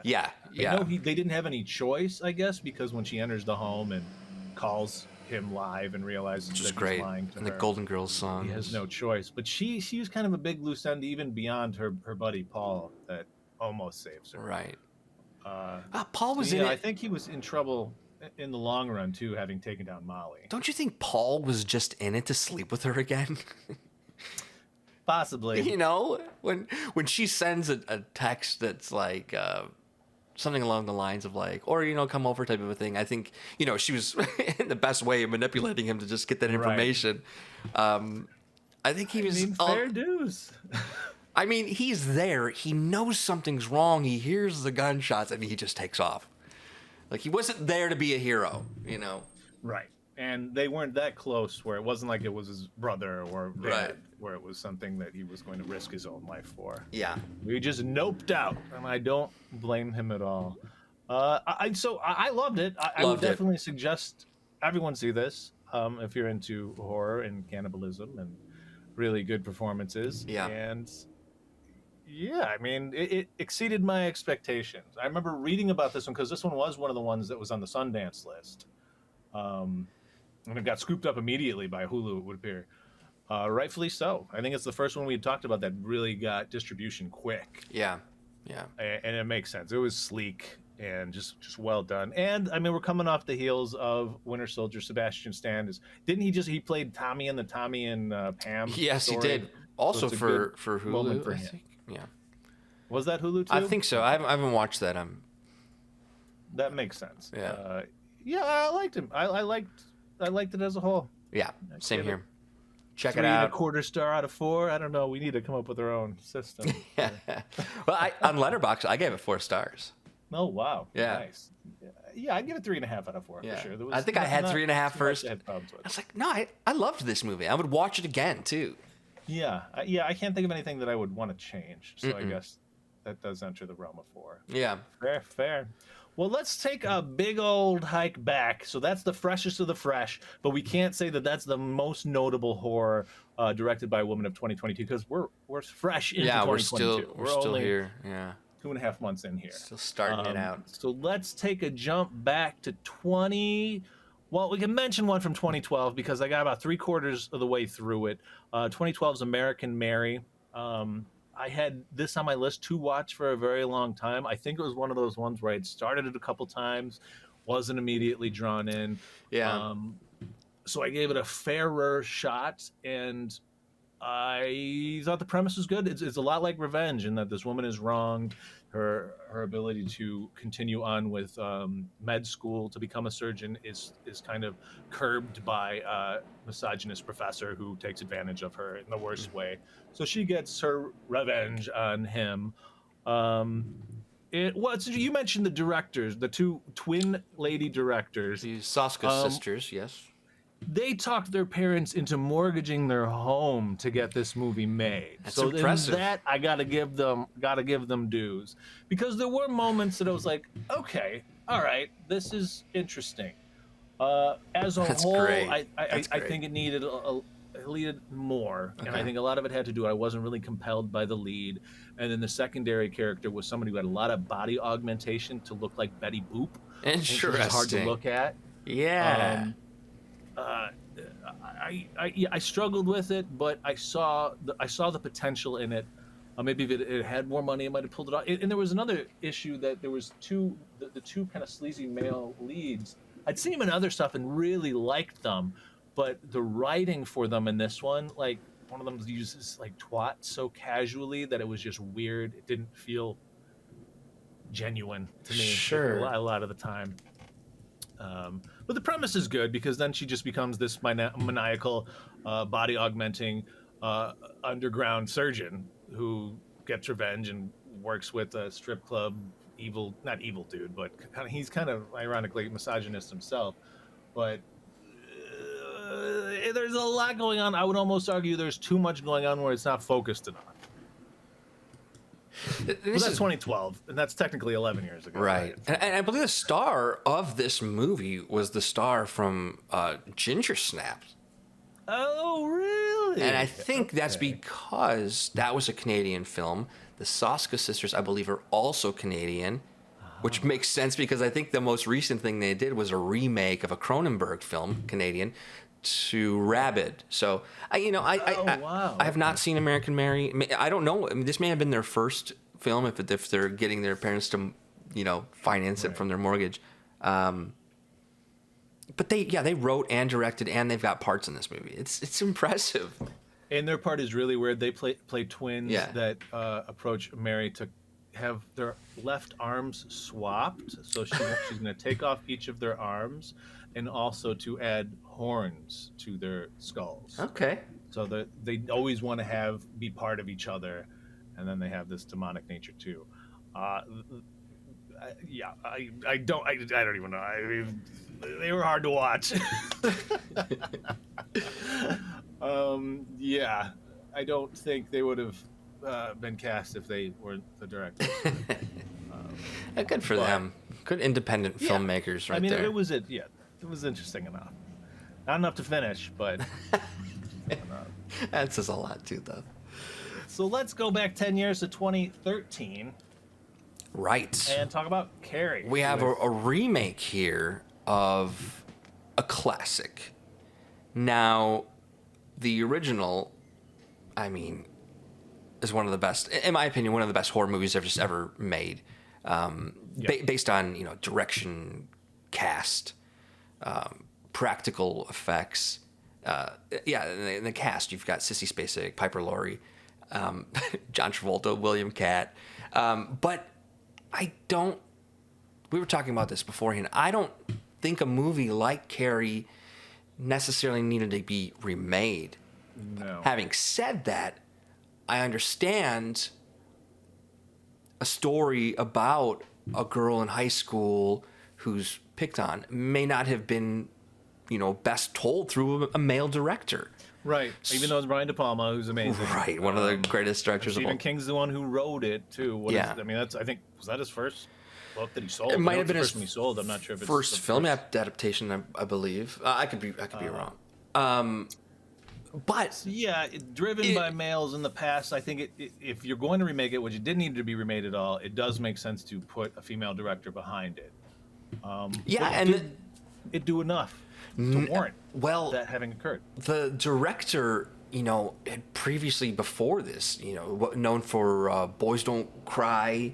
Yeah. I know they didn't have any choice, I guess, because when she enters the home and calls him live and realizes that he's lying to her. And the Golden Girls song. He has no choice. But she was kind of a big loose end, even beyond her buddy Paul, that almost saves her. Right. Paul was in it. I think he was in trouble in the long run, too, having taken down Molly. Don't you think Paul was just in it to sleep with her again? Possibly. When she sends a text that's like... something along the lines of like, or, come over type of a thing. I think, she was in the best way of manipulating him to just get that information. Right. I think he was... fair dues. I mean, he's there. He knows something's wrong. He hears the gunshots and he just takes off. Like, he wasn't there to be a hero, Right. And they weren't that close where it wasn't like it was his brother or dad, where it was something that he was going to risk his own life for. Yeah. We just noped out, and I don't blame him at all. I loved it. I would definitely suggest everyone see this if you're into horror and cannibalism and really good performances. Yeah. And I mean, it exceeded my expectations. I remember reading about this one because this one was one of the ones that was on the Sundance list. And it got scooped up immediately by Hulu, it would appear. Rightfully so. I think it's the first one we had talked about that really got distribution quick. Yeah. And it makes sense. It was sleek. and just well done. And I mean, we're coming off the heels of Winter Soldier. Sebastian Stan he played Tommy in the Tommy and Pam Yes, he story. did. So Also it's a good for moment Hulu, for I him. think. Yeah, Was that Hulu too? I think so. Okay. I haven't watched that. That makes sense. Yeah. Yeah, I liked him. I liked it as a whole. Yeah, same give it here. Check it 3.25 out. star out of 4. I don't know. We need to come up with our own system. Yeah. Well, on Letterboxd, I gave it 4 stars. Oh wow. Yeah. Nice. Yeah, I'd give it 3.5 out of 4 Yeah. for sure. There I think I had 3.5 too much first. I had problems with. I was like, no, I loved this movie. I would watch it again too. Yeah, I can't think of anything that I would want to change. So I guess that does enter the realm of 4. Yeah. Fair. Well, let's take a big old hike back. So that's the freshest of the fresh, but we can't say that that's the most notable horror directed by a woman of 2022 because we're fresh into 2022. We're still only here. Yeah. 2.5 months in here. Still starting it out. So let's take a jump back to 20. Well, we can mention one from 2012 because I got about 3/4 of the way through it. 2012's American Mary. I had this on my list to watch for a very long time. I think it was one of those ones where I'd started it a couple times, wasn't immediately drawn in. Yeah. So I gave it a fairer shot, and I thought the premise was good. It's a lot like Revenge in that this woman is wronged. Her ability to continue on with med school to become a surgeon is kind of curbed by a misogynist professor who takes advantage of her in the worst way. So she gets her revenge on him. You mentioned the directors, the 2 twin lady directors. The Saska sisters, yes. They talked their parents into mortgaging their home to get this movie made. That's so impressive. In that I gotta give them dues, because there were moments that I was like, okay, all right, this is interesting. As a That's whole, great. I think it needed more, and I think a lot of it had to do. I wasn't really compelled by the lead, and then the secondary character was somebody who had a lot of body augmentation to look like Betty Boop. Interesting. Which is hard to look at. Yeah. I struggled with it, but I saw the potential in it. Maybe if it had more money, it might have pulled it off. And there was another issue that there was the 2 kind of sleazy male leads. I'd seen them in other stuff and really liked them, but the writing for them in this one, like one of them uses like twat so casually that it was just weird. It didn't feel genuine to me. Sure. A lot of the time. But the premise is good because then she just becomes this maniacal, body augmenting underground surgeon who gets revenge and works with a strip club not evil dude, but he's kind of ironically misogynist himself. But there's a lot going on. I would almost argue there's too much going on where it's not focused enough. Well, that's 2012, and that's technically 11 years ago. Right. And I believe the star of this movie was the star from Ginger Snaps. Oh, really? And I think that's because that was a Canadian film. The Saska sisters, I believe, are also Canadian, which makes sense because I think the most recent thing they did was a remake of a Cronenberg film, Canadian, to Rabid. So, I have not seen American Mary. I don't know. I mean, this may have been their first film if they're getting their parents to, finance it from their mortgage. But they wrote and directed, and they've got parts in this movie. It's impressive. And their part is really weird. They play twins that approach Mary to have their left arms swapped. So she's going to take off each of their arms, and also to add horns to their skulls. Okay. So they always want to be part of each other, and then they have this demonic nature too. I don't even know. I mean, they were hard to watch. I don't think they would have been cast if they weren't the directors. Good for them. Good independent filmmakers, right there. It was interesting enough. Not enough to finish, but that says a lot too, though. So let's go back 10 years to 2013. Right. And talk about Carrie. We have a remake here of a classic. Now, the original, is one of the best, in my opinion, one of the best horror movies ever made. based on direction, cast, practical effects. In the cast, you've got Sissy Spacek, Piper Laurie, John Travolta, William Catt. But we were talking about this beforehand. I don't think a movie like Carrie necessarily needed to be remade. No. Having said that, I understand a story about a girl in high school who's picked on may not have been, best told through a male director. Right. Even though it's Brian De Palma, who's amazing. Right. One of the greatest directors of all. Stephen King's the one who wrote it too. Was that his first book that he sold? It might have been his his first one he sold. I'm not sure if it's first film adaptation. I believe. I could be wrong. But yeah, driven by males in the past, I think if you're going to remake it, which it didn't need to be remade at all, it does make sense to put a female director behind it. It do enough to warrant that having occurred. The director, had previously before this, known for Boys Don't Cry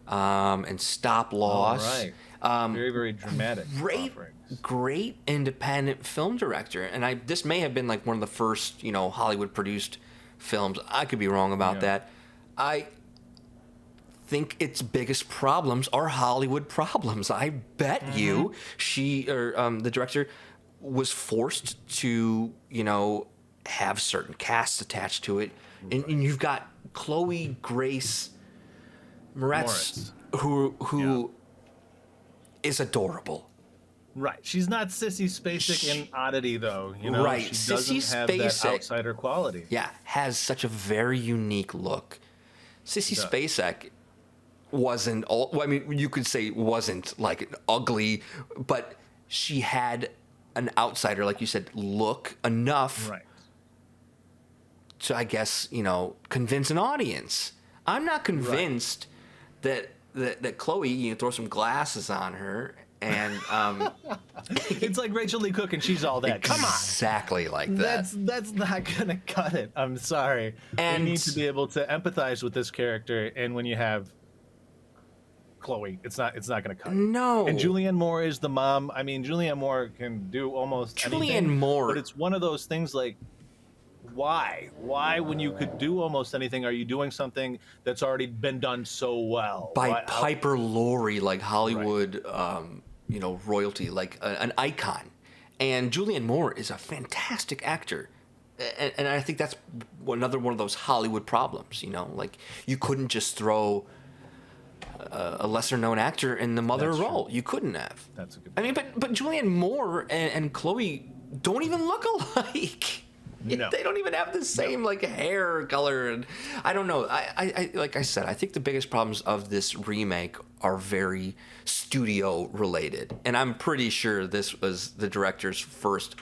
and Stop Loss. Oh, right. Very, very dramatic. Great independent film director. And this may have been like one of the first, Hollywood produced films. I could be wrong about that. I think its biggest problems are Hollywood problems. I bet you the director was forced to, have certain casts attached to it. And you've got Chloe Grace Moretz, who is adorable. Right. She's not Sissy Spacek in Oddity, though. Right. She doesn't have that outsider quality. Yeah, has such a very unique look. Sissy Spacek wasn't you could say wasn't like ugly, but she had an outsider, like you said, look enough to, I guess, convince an audience. I'm not convinced that Chloe, throw some glasses on her and it's like Rachel Lee Cook and she's all that. Come on. Exactly like that. That's not gonna cut it. I'm sorry. And you need to be able to empathize with this character, and when you have Chloe, it's not gonna cut it. No. And Julianne Moore is the mom. I mean, Julianne Moore can do almost anything. But it's one of those things like, why? Why, when you could do almost anything, are you doing something that's already been done so well? By Piper Laurie, like Hollywood, royalty, like an icon. And Julianne Moore is a fantastic actor. And I think that's another one of those Hollywood problems, like you couldn't just throw a lesser-known actor in the mother role. You couldn't have. That's a good point. I mean, but Julianne Moore and Chloe don't even look alike. No. They don't even have the same hair color, and I don't know. I like I said, I think the biggest problems of this remake are very studio related, and I'm pretty sure this was the director's first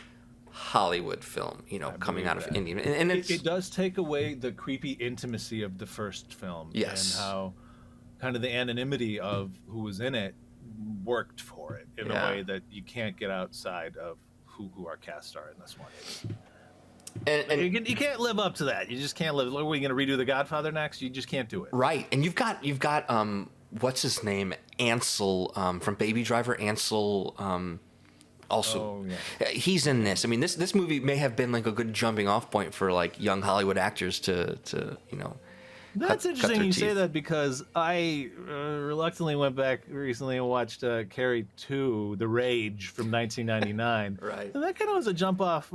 Hollywood film, coming out of India, and it does take away the creepy intimacy of the first film, and how kind of the anonymity of who was in it worked for it in a way that you can't get outside of who our cast are in this one. And you can't live up to that. You just can't live. Are we going to redo The Godfather next? You just can't do it. Right. And you've got what's his name? Ansel from Baby Driver. Ansel also. Oh, yeah. He's in this. I mean, this movie may have been like a good jumping off point for like young Hollywood actors to That's interesting you say that, because I reluctantly went back recently and watched Carrie 2, The Rage from 1999. Right. And that kind of was a jump off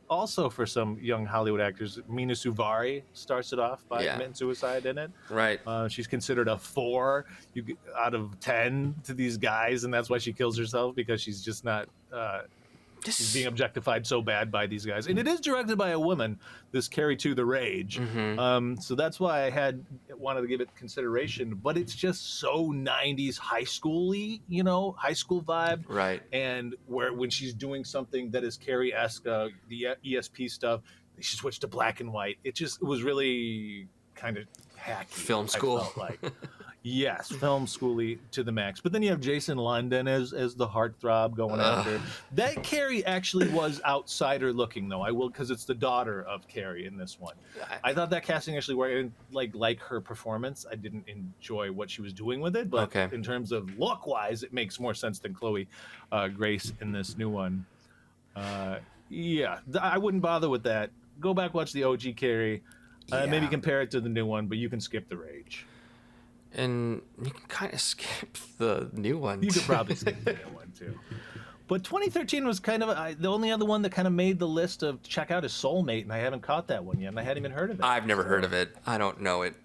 also for some young Hollywood actors. Mina Suvari starts it off by committing suicide in it. Right. She's considered a 4 out of 10 to these guys, and that's why she kills herself, because she's just not... She's being objectified so bad by these guys. And it is directed by a woman, this Carrie 2, The Rage. Mm-hmm. So that's why I wanted to give it consideration. But it's just so 90s high school-y, high school vibe. Right. And when she's doing something that is Carrie-esque, the ESP stuff, she switched to black and white. It was really kind of hacky. Film school. I felt like. Yes, film schooly to the max. But then you have Jason London as the heartthrob going after. That Carrie actually was outsider looking though. I will, because it's the daughter of Carrie in this one. I thought that casting actually worked. Like her performance, I didn't enjoy what she was doing with it, but in terms of look wise, it makes more sense than Chloe Grace in this new one. Yeah, I wouldn't bother with that. Go back, watch the OG Carrie. Maybe compare it to the new one, but you can skip the rage. And you can kind of skip the new one. You could probably skip the new one too. But 2013 was kind of the only other one that kind of made the list of check out is Soulmate, and I haven't caught that one yet, and I hadn't even heard of it. I've never heard of it. I don't know it.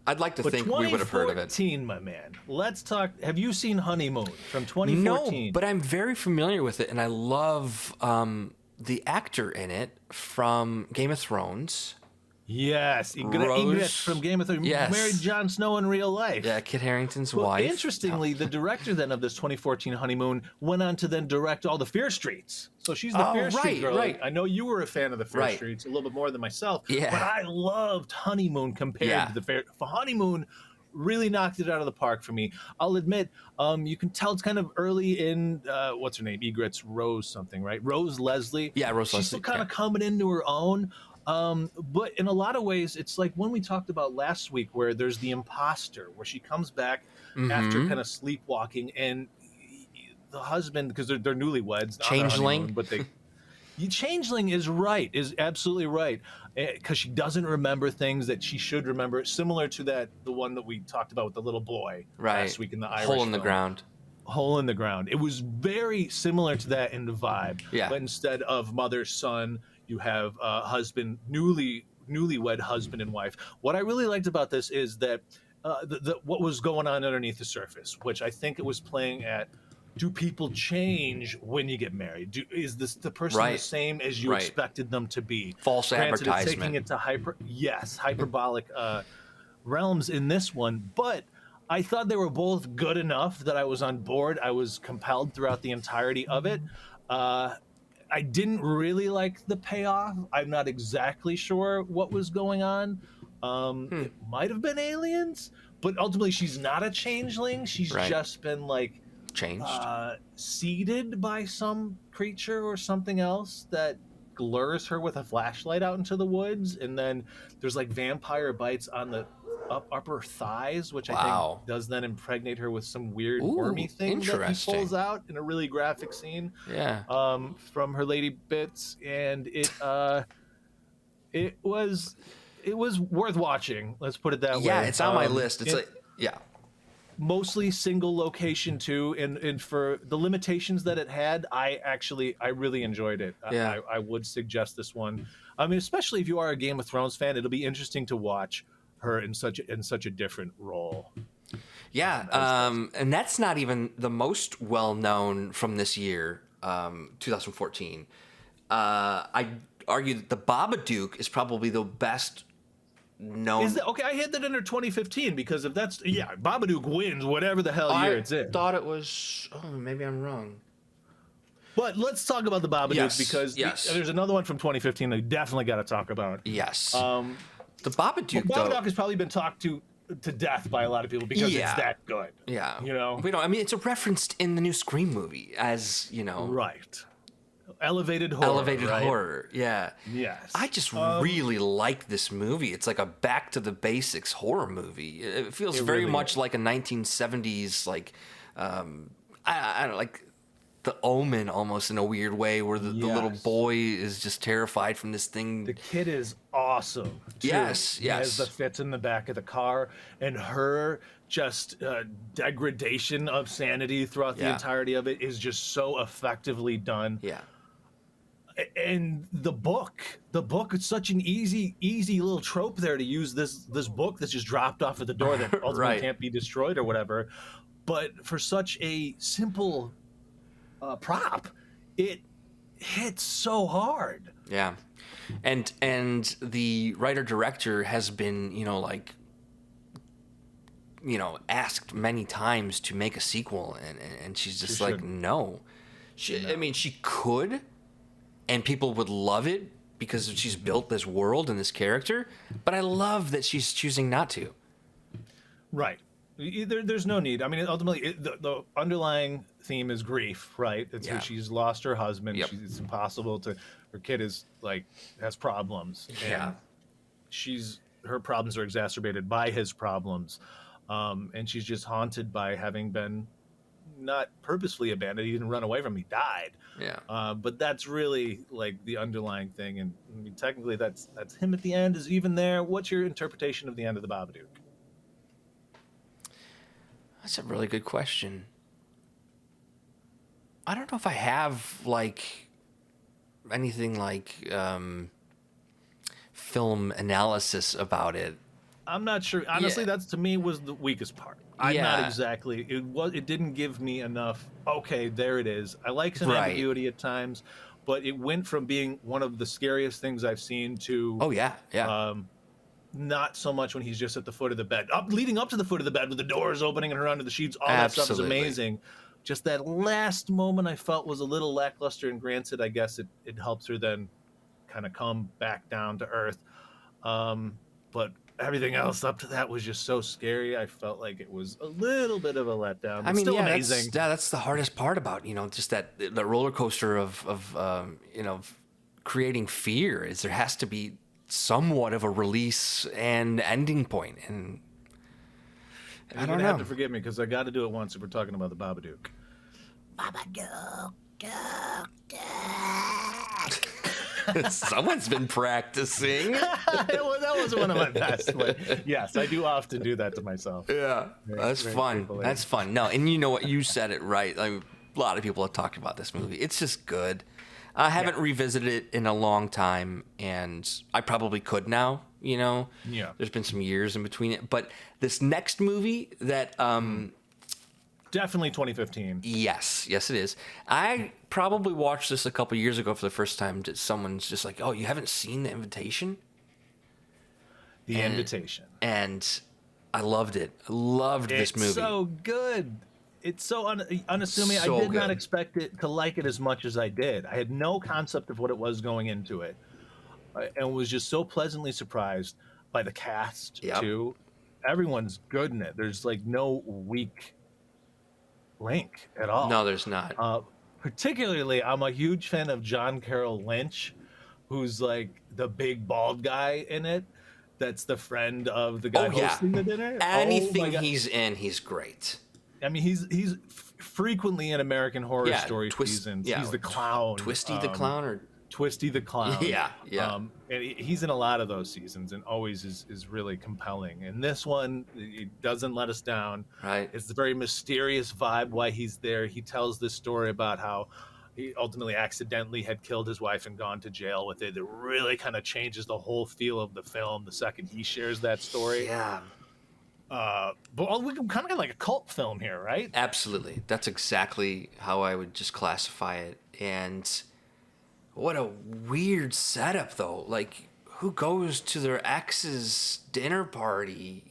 I'd like to think we would have heard of it. 2014, my man. Let's talk. Have you seen Honeymoon from 2014? No, but I'm very familiar with it, and I love the actor in it from Game of Thrones. Yes, Ygritte from Game of Thrones. Yes. Married Jon Snow in real life. Yeah, Kit Harington's wife. Interestingly, the director then of this 2014 Honeymoon went on to then direct all the Fear Streets. So she's the Fear Street girl. Right. I know you were a fan of the Fear Streets a little bit more than myself. Yeah. But I loved Honeymoon compared to the Fear. Honeymoon really knocked it out of the park for me. I'll admit, you can tell it's kind of early in what's her name? Egret's Rose something, right? Rose Leslie. Yeah, Rose Leslie. She's still kind of coming into her own. But in a lot of ways, it's like when we talked about last week, where there's the imposter, where she comes back after kind of sleepwalking, and the husband, because they're newlyweds, Changeling, but Changeling is absolutely right, because she doesn't remember things that she should remember, similar to the one that we talked about with the little boy last week in the Irish Hole in the film. Ground. Hole in the Ground. It was very similar to that in the vibe. Yeah. But instead of mother son, you have husband, newlywed husband and wife. What I really liked about this is that what was going on underneath the surface, which I think it was playing at. Do people change when you get married? Is the person the same as you expected them to be? False advertisement. It's taking it to hyperbolic realms in this one, but I thought they were both good enough that I was on board. I was compelled throughout the entirety of it. I didn't really like the payoff. I'm not exactly sure what was going on. It might have been aliens, but ultimately she's not a changeling. She's just been changed, seeded by some creature or something else that lures her with a flashlight out into the woods, and then there's vampire bites on the upper thighs, which I think does then impregnate her with some weird wormy thing that he pulls out in a really graphic scene. From her lady bits, and it was worth watching. Let's put it that way. Yeah, it's on my list. It's mostly single location too, and for the limitations that it had, I really enjoyed it. I would suggest this one. I mean, especially if you are a Game of Thrones fan, it'll be interesting to watch her in such a different role. And that's not even the most well known from this year, 2014. I argue that the Babadook is probably the best known. Is that okay? I had that under 2015 because if that's Babadook wins whatever the hell year it's in. I thought it was. Oh, maybe I'm wrong. But let's talk about the Babadook because there's another one from 2015 that we definitely got to talk about. Yes. The Babadook. Babadook has probably been talked to death by a lot of people because it's that good. Yeah. You know. I mean, it's referenced in the new Scream movie as Right. Elevated horror. Yeah. Yes. I just really like this movie. It's like a back to the basics horror movie. It feels very much like a 1970s I don't know, like The Omen almost in a weird way, where the little boy is just terrified from this thing. The kid is awesome. Too. Yes. He has the fits in the back of the car, and her just degradation of sanity throughout the entirety of it is just so effectively done. Yeah. And the book, it's such an easy little trope there to use this book that's just dropped off at the door that ultimately can't be destroyed or whatever. But for such a simple prop, it hits so hard. Yeah. And the writer director has been, asked many times to make a sequel, and she's just no. I mean, she could, and people would love it because she's built this world and this character, but I love that she's choosing not to. Right. There's no need. I mean, ultimately, the underlying theme is grief, right? It's Yeah. she's lost her husband. Yep. It's impossible to. Her kid is like has problems, Yeah. and her problems are exacerbated by his problems, and she's just haunted by having been not purposefully abandoned. He didn't run away from him. He died. Yeah. But that's really like the underlying thing, and I mean, technically, that's him at the end. Is even there? What's your interpretation of the end of the Babadook? That's a really good question. I don't know if I have like anything like film analysis about it. I'm not sure. Honestly, Yeah. that's to me was the weakest part. I'm not Yeah. exactly. It didn't give me enough. Okay, there it is. I like some Right. ambiguity at times, but it went from being one of the scariest things I've seen to Oh yeah. Yeah. not so much when he's just at the foot of the bed. Leading up to the foot of the bed with the doors opening and her under the sheets, all that stuff is Absolutely. amazing. Just that last moment I felt was a little lackluster, and granted, I guess it helps her then kind of come back down to earth. But everything else up to that was just so scary. I felt like it was a little bit of a letdown. I mean, Still yeah, amazing. that's the hardest part about, just that the roller coaster of creating fear is there has to be somewhat of a release and ending point, and You're gonna have to forgive me because I got to do it once if we're talking about the Babadook. Babadook. Someone's been practicing. Well, that wasn't one of my best, but yes, I do often do that to myself. Yeah, that's fun. That's fun. No, and you know what? You said it right. Like, a lot of people have talked about this movie. It's just good. I haven't revisited it in a long time, and I probably could now. Yeah. There's been some years in between it, but this next movie that Definitely 2015. yes, it is. I probably watched this a couple years ago for the first time. Someone's just like, "Oh, you haven't seen The Invitation?" The Invitation. And I loved it. I loved this movie. It's so good. It's so unassuming. So I did not good. expect it to like it as much as I did. I had no concept of what it was going into it, and was just so pleasantly surprised by the cast Yep. too. Everyone's good in it. There's like no weak link at all. No, there's not. Particularly, I'm a huge fan of John Carroll Lynch, who's like the big bald guy in it. That's the friend of the guy hosting the dinner. Anything he's in, he's great. I mean, he's frequently in American Horror Story seasons. Yeah, he's the clown, Twisty the clown, or Twisty the clown. Yeah. And he's in a lot of those seasons, and always is really compelling. And this one, it doesn't let us down. Right. It's the very mysterious vibe why he's there. He tells this story about how he ultimately accidentally had killed his wife and gone to jail with it. It really kind of changes the whole feel of the film the second he shares that story. Yeah. But we can kind of get like a cult film here, right? Absolutely. That's exactly how I would just classify it. And what a weird setup, though. Like, who goes to their ex's dinner party,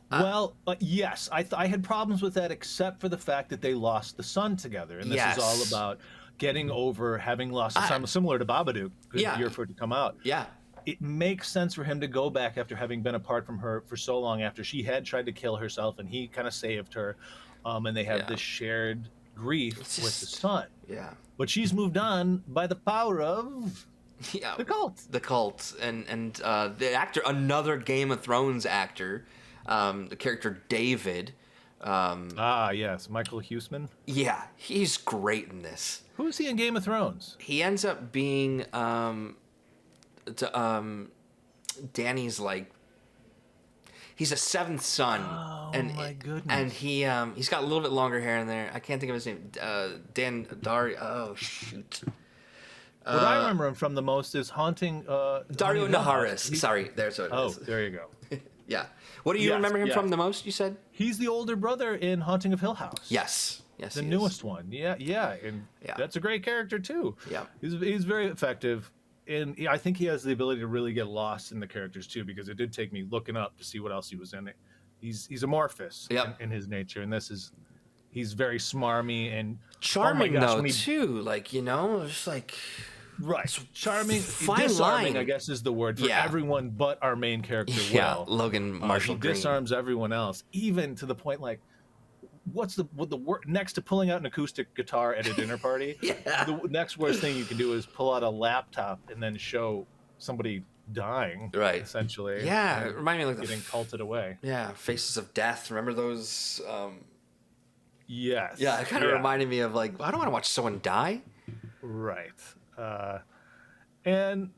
Well, yes, I had problems with that, except for the fact that they lost the son together, and this is all about getting over having lost the son, similar to Babadook. Good year for it to come out. Yeah. It makes sense for him to go back after having been apart from her for so long, after she had tried to kill herself, and he kind of saved her, and they have this shared grief with the son. Yeah. But she's moved on by the power of the cult. The cult, and the actor, another Game of Thrones actor, the character David. Yes, Michael Huseman. Yeah, he's great in this. Who's he in Game of Thrones? He ends up being Danny's like, he's a seventh son. And my goodness. And he's got a little bit longer hair in there. I can't think of his name. Dan Dario. Oh shoot. What I remember him from the most is Haunting. Dario Naharis. Sorry, there's what it is. Oh, there you go. Yeah. What do you remember him from the most? You said he's the older brother in Haunting of Hill House. Yes, the newest one. Yeah, and that's a great character too. Yeah, he's very effective. And I think he has the ability to really get lost in the characters too, because it did take me looking up to see what else he was in it. He's amorphous in his nature, and he's very smarmy and charming too. Like, just like Right. Charming, fine disarming, line. I guess is the word for everyone but our main character, Yeah, Will. Logan Marshall He Green. disarms everyone else, even to the point like, what's the word next to pulling out an acoustic guitar at a dinner party? Yeah. The next worst thing you can do is pull out a laptop and then show somebody dying, Right. essentially. Yeah, it reminded me of getting culted away. Yeah, Faces of Death. Remember those? Yes. Yeah, it kind of reminded me of like, I don't want to watch someone die. Right. And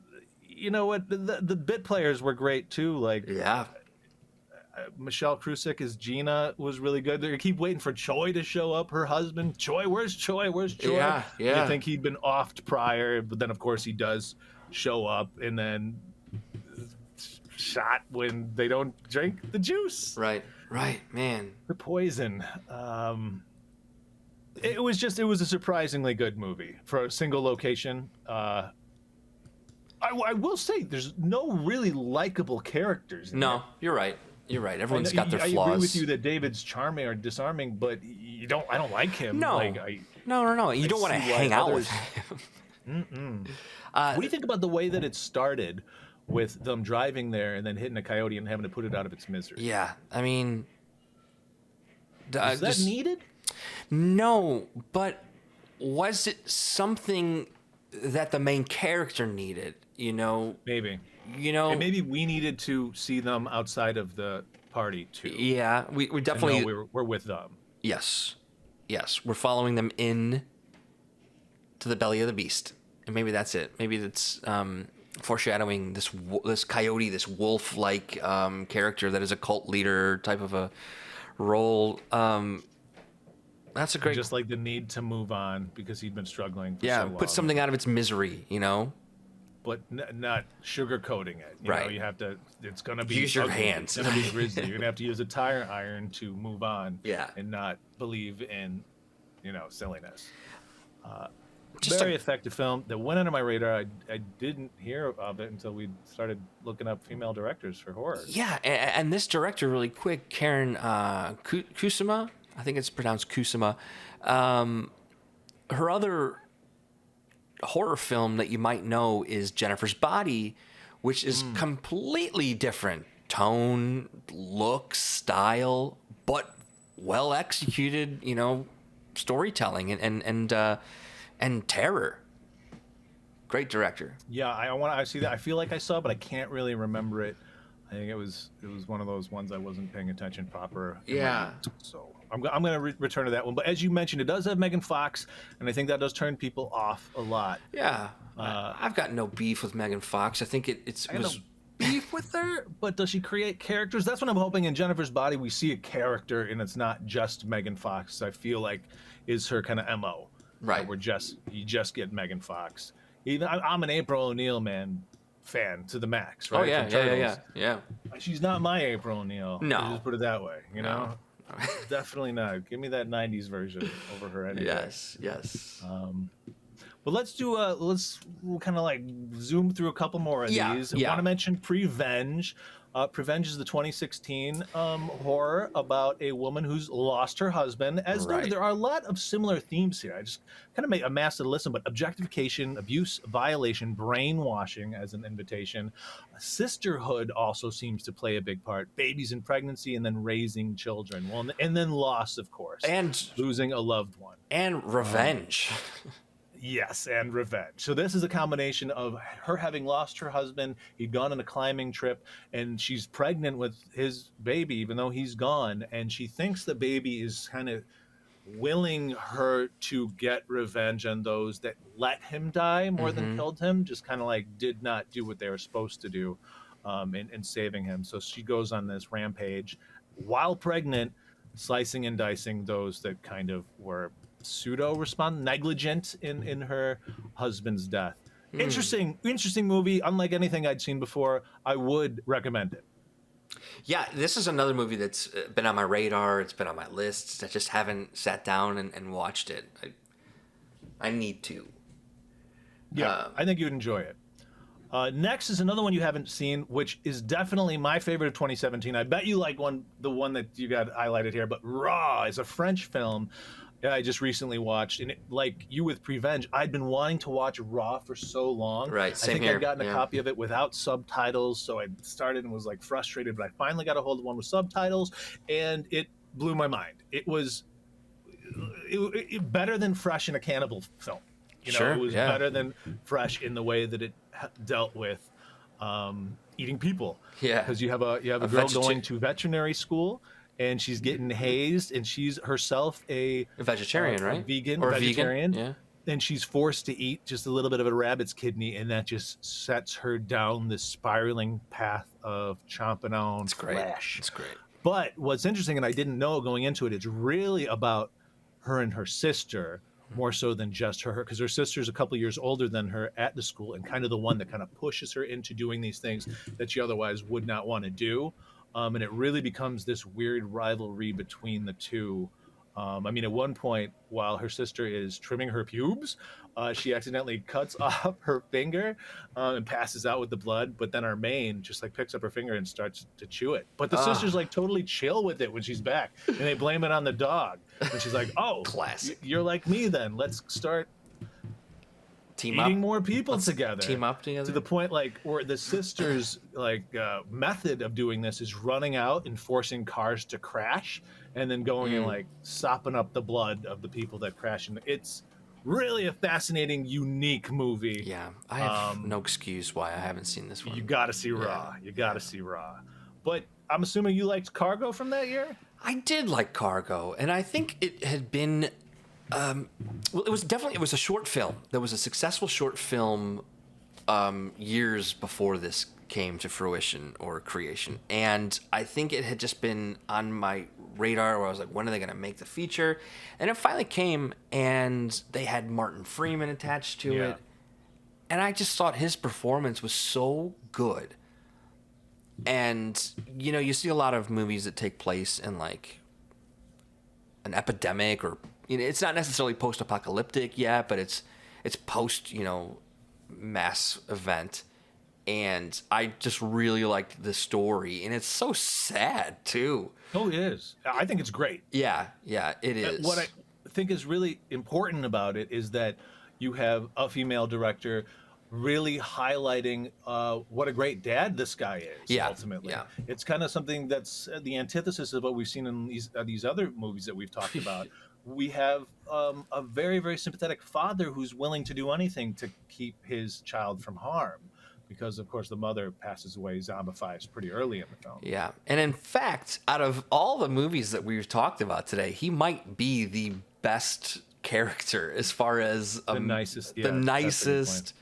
you know what? The bit players were great too. Like, Michelle Krusik as Gina was really good. They keep waiting for Choi to show up, her husband. Choi, where's Choi? Where's Choi? Yeah. You think he'd been offed prior, but then of course he does show up and then shot when they don't drink the juice. Right, man. The poison. It was a surprisingly good movie for a single location. I will say there's no really likable characters in it. You're right. Everyone's got their flaws. I agree with you that David's charming or disarming, but I don't like him. No. No. You don't want to hang out with him. What do you think about the way that it started with them driving there and then hitting a coyote and having to put it out of its misery? Yeah, I mean... Is that needed? No, but was it something that the main character needed? Maybe. And maybe we needed to see them outside of the party too. Yeah, we definitely we're with them. Yes, we're following them in to the belly of the beast, and maybe that's it. Maybe it's foreshadowing this coyote, this wolf-like character that is a cult leader type of a role. That's a great. Just like the need to move on because he'd been struggling. For so long. Put something out of its misery, But not sugarcoating it. You have to. It's gonna be. Use your hands. It's gonna be grisly. You're gonna have to use a tire iron to move on. Yeah. And not believe in, silliness. Just Very effective film that went under my radar. I didn't hear of it until we started looking up female directors for horror. Yeah, and this director, really quick, Karen Kusama, I think it's pronounced Kusama. Her other horror film that you might know is Jennifer's Body, which is completely different tone, look, style, but well executed, storytelling and terror. Great director. Yeah, I see that. I feel like I saw it, but I can't really remember it. I think it was one of those ones I wasn't paying attention proper. Yeah. So I'm going to return to that one. But as you mentioned, it does have Megan Fox, and I think that does turn people off a lot. Yeah. I've got no beef with Megan Fox. I think it was... No beef with her, but does she create characters? That's what I'm hoping in Jennifer's Body. We see a character, and it's not just Megan Fox. I feel like is her kind of MO. Right. You just get Megan Fox. Even I'm an April O'Neil fan to the max, right? Oh yeah. She's not my April O'Neil. No. Just put it that way, No. Definitely not. Give me that '90s version over her anyway. Yes. But we'll kind of like zoom through a couple more of these. I want to mention Prevenge. Prevenge is the 2016 horror about a woman who's lost her husband. As noted, there are a lot of similar themes here. I just kind of amassed a list, but objectification, abuse, violation, brainwashing as an invitation. Sisterhood also seems to play a big part. Babies in pregnancy and then raising children. Well, and then loss, of course. And losing a loved one. And revenge. Yes, and revenge. So this is a combination of her having lost her husband. He'd gone on a climbing trip, and she's pregnant with his baby, even though he's gone. And she thinks the baby is kind of willing her to get revenge on those that let him die more than killed him, just kind of like did not do what they were supposed to do in saving him. So she goes on this rampage while pregnant, slicing and dicing those that kind of were negligent in her husband's death. Interesting movie. Unlike anything I'd seen before, I would recommend it. Yeah, this is another movie that's been on my radar. It's been on my lists. I just haven't sat down and watched it. I need to. Yeah, I think you'd enjoy it. Next is another one you haven't seen, which is definitely my favorite of 2017. I bet you like the one that you got highlighted here, but Raw is a French film. Yeah, I just recently watched, and like you with Prevenge, I'd been wanting to watch Raw for so long. Right, I same think here. I'd gotten a Yeah. copy of it without subtitles, so I started and was like frustrated, but I finally got a hold of one with subtitles, and it blew my mind. It better than Fresh in a cannibal film. It Sure. was Yeah. better than Fresh in the way that it dealt with eating people. Yeah. Because you have a girl going to veterinary school, and she's getting hazed, and she's herself A vegetarian, a right? vegan, Or vegetarian, vegan. Yeah. and she's forced to eat just a little bit of a rabbit's kidney, and that just sets her down this spiraling path of chomping on It's great. flesh. It's great. But what's interesting, and I didn't know going into it, it's really about her and her sister more so than just her, because her sister's a couple years older than her at the school, and kind of the one that kind of pushes her into doing these things that she otherwise would not want to do. And it really becomes this weird rivalry between the two. I mean, at one point, while her sister is trimming her pubes, she accidentally cuts off her finger and passes out with the blood. But then our main just like picks up her finger and starts to chew it. But the sister's like totally chill with it when she's back, and they blame it on the dog. And she's like, "Oh, Classic. You're like me then. Let's start Team eating up. more people Let's together." team up together. To the point like where the sister's like method of doing this is running out and forcing cars to crash, and then going and like sopping up the blood of the people that crash. And it's really a fascinating, unique movie. Yeah, I have no excuse why I haven't seen this one. You got to see Raw. You got to see Raw. But I'm assuming you liked Cargo from that year. I did like Cargo, and I think it had been. Well, it was a short film. There was a successful short film years before this came to fruition or creation, and I think it had just been on my radar where I was like, when are they going to make the feature? And it finally came, and they had Martin Freeman attached to it, and I just thought his performance was so good. And you see a lot of movies that take place in like an epidemic, or it's not necessarily post-apocalyptic yet, but it's post mass event, and I just really liked the story, and it's so sad too. Oh, it is. I think it's great. Yeah, it is. What I think is really important about it is that you have a female director really highlighting what a great dad this guy is. Yeah, ultimately, yeah. It's kind of something that's the antithesis of what we've seen in these other movies that we've talked about. We have a very, very sympathetic father who's willing to do anything to keep his child from harm, because of course the mother passes away, zombifies pretty early in the film. Yeah, and in fact, out of all the movies that we've talked about today, he might be the best character as far as The nicest. the nicest.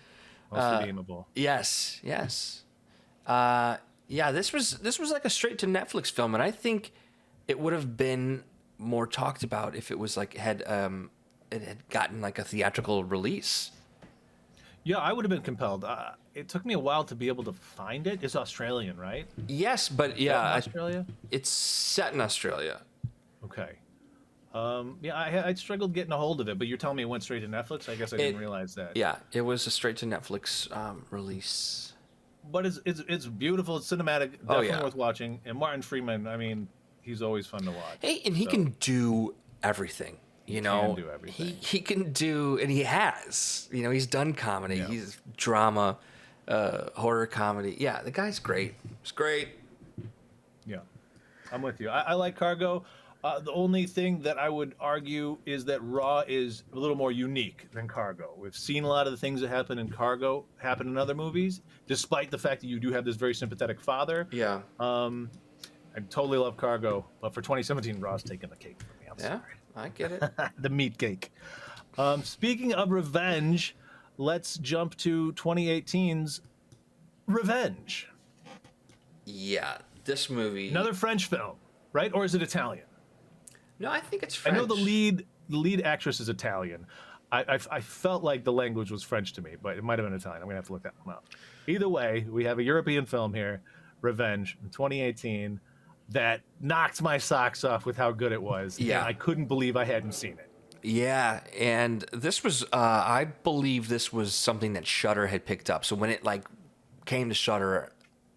Most redeemable. Yes. Yeah, this was like a straight to Netflix film, and I think it would have been more talked about if it was like it had gotten like a theatrical release. Yeah, I would have been compelled. It took me a while to be able to find it. It's Australian, right? Yes, but yeah, Australia. it's set in Australia. Okay. I struggled getting a hold of it, but you're telling me it went straight to Netflix. I guess I didn't realize that. Yeah, it was a straight to Netflix release. But it's beautiful. It's cinematic. Definitely worth watching. And Martin Freeman, I mean, he's always fun to watch. Hey, and he can do everything. He can do everything. He can do, and he has. He's done comedy. Yeah. He's drama, horror comedy. Yeah, the guy's great. It's great. Yeah, I'm with you. I like Cargo. The only thing that I would argue is that Raw is a little more unique than Cargo. We've seen a lot of the things that happen in Cargo happen in other movies, despite the fact that you do have this very sympathetic father. Yeah. I totally love Cargo, but for 2017, Raw's taking the cake for me. I'm sorry. I get it. The meat cake. Speaking of revenge, let's jump to 2018's Revenge. Yeah, this movie. Another French film, right? Or is it Italian? No, I think it's French. I know the lead actress is Italian. I felt like the language was French to me, but it might have been Italian. I'm gonna have to look that one up. Either way, we have a European film here, Revenge, in 2018, that knocked my socks off with how good it was. Yeah, and I couldn't believe I hadn't seen it. Yeah, and this was, I believe this was something that Shudder had picked up. So when it like came to Shudder,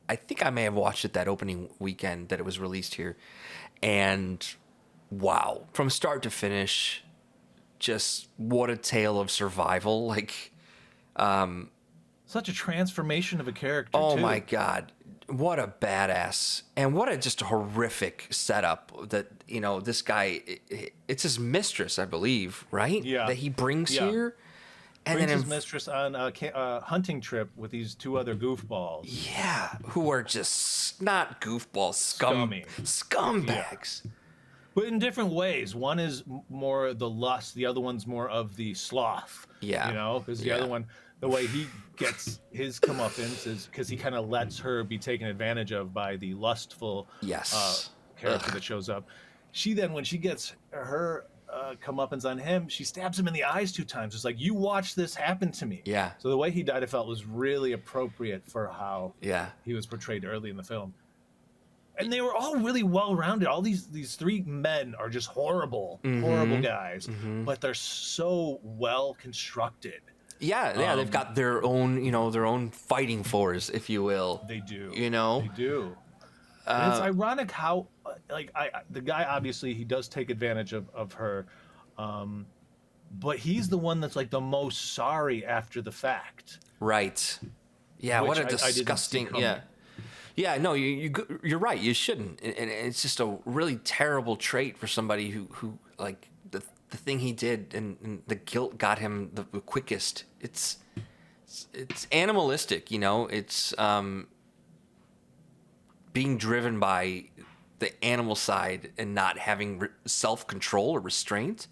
I think I may have watched it that opening weekend that it was released here, and wow, from start to finish, just what a tale of survival. Like, such a transformation of a character. oh too. my God, what a badass, and what a just horrific setup that, you know, this guy, it's his mistress, I believe, right? Yeah. That he brings Yeah. here. And Brings then his mistress on a hunting trip with these two other goofballs. yeah, who are just not goofballs, Scummy. scumbags. But in different ways. One is more the lust, the other one's more of the sloth. Yeah. You know, because the Yeah. other one, the way he gets his comeuppance is because he kind of lets her be taken advantage of by the lustful Yes. character that shows up. She then, when she gets her comeuppance on him, she stabs him in the eyes 2 times. It's like, you watch this happen to me. Yeah. So the way he died, I felt, was really appropriate for how Yeah. he was portrayed early in the film. And they were all really well-rounded. All these 3 men are just horrible guys, but they're so well constructed. Yeah, they've got their own, you know, their own fighting force, if you will. They do. You know? They do. And it's ironic how, like, the guy, obviously, he does take advantage of her, but he's the one that's, like, the most sorry after the fact. Right. Yeah, what a Which I didn't see disgusting, coming. yeah. Yeah, no, you're right. You shouldn't, and it's just a really terrible trait for somebody who like the thing he did, and the guilt got him the quickest. It's animalistic, you know. It's being driven by the animal side and not having self-control or restraint.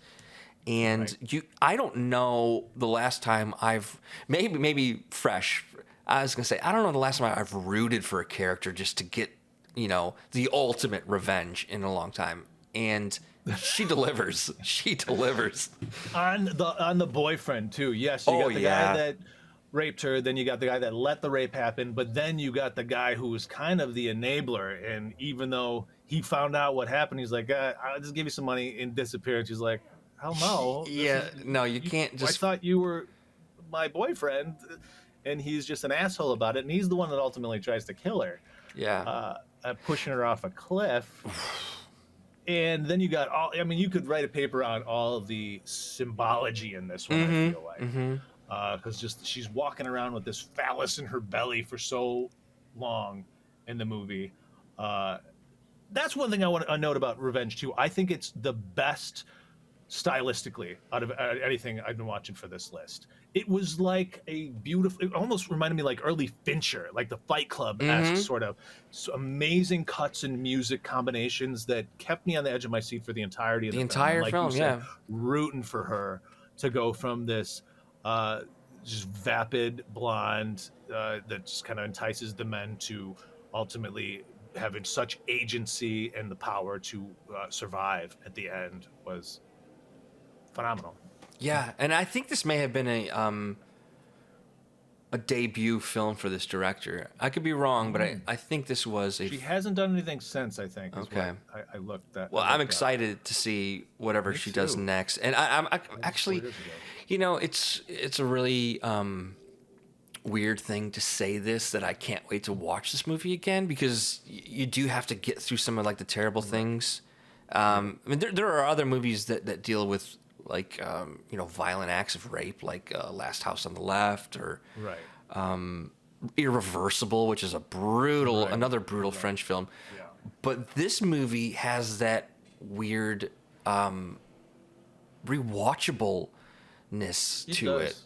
And I don't know the last time I've maybe fresh. I was gonna say, I don't know the last time I've rooted for a character just to get, you know, the ultimate revenge in a long time. And she delivers. She delivers. On the boyfriend too. Yes, you got the guy that raped her, then you got the guy that let the rape happen, but then you got the guy who was kind of the enabler. And even though he found out what happened, he's like, I'll just give you some money, and disappeared. She's like, hell no. Yeah, no, you can't just. I thought you were my boyfriend. And he's just an asshole about it, and he's the one that ultimately tries to kill her. Yeah. Pushing her off a cliff. And then you got you could write a paper on all of the symbology in this one, I feel like. Because just she's walking around with this phallus in her belly for so long in the movie. That's one thing I want to note about Revenge 2. I think it's the best stylistically out of anything I've been watching for this list. It was like a beautiful, it almost reminded me like early Fincher, like the Fight Club-esque sort of amazing cuts and music combinations that kept me on the edge of my seat for the entirety of the entire film. Like you said, rooting for her to go from this just vapid blonde that just kind of entices the men to ultimately having such agency and the power to survive at the end was phenomenal. Yeah, and I think this may have been a debut film for this director. I could be wrong, but I think this was a. She hasn't done anything since, I think. Okay. I looked that. Well, I'm excited to see whatever she does next, and I'm actually, you know, it's a really weird thing to say this, that I can't wait to watch this movie again, because you do have to get through some of like the terrible things. I mean, there are other movies that deal with like you know, violent acts of rape, like Last House on the Left, or Irreversible, which is a brutal, another brutal French film. Yeah. But this movie has that weird rewatchableness to it.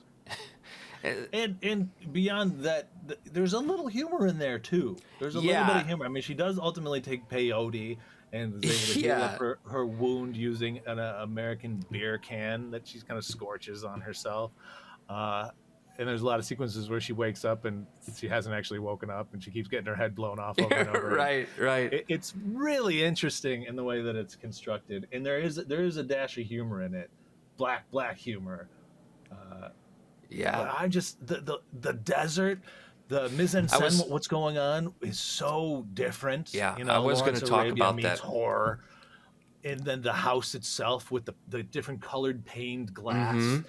And beyond that, there's a little humor in there too. There's a little bit of humor. I mean, she does ultimately take peyote and is able to heal up her wound using an American beer can that she's kind of scorches on herself. And there's a lot of sequences where she wakes up and she hasn't actually woken up, and she keeps getting her head blown off over and over. Right. It's really interesting in the way that it's constructed, and there is a dash of humor in it, black humor. But I just the desert, the mise en scène, what's going on is so different. Yeah, you know, I was going to talk about that. Horror, and then the house itself with the different colored paned glass.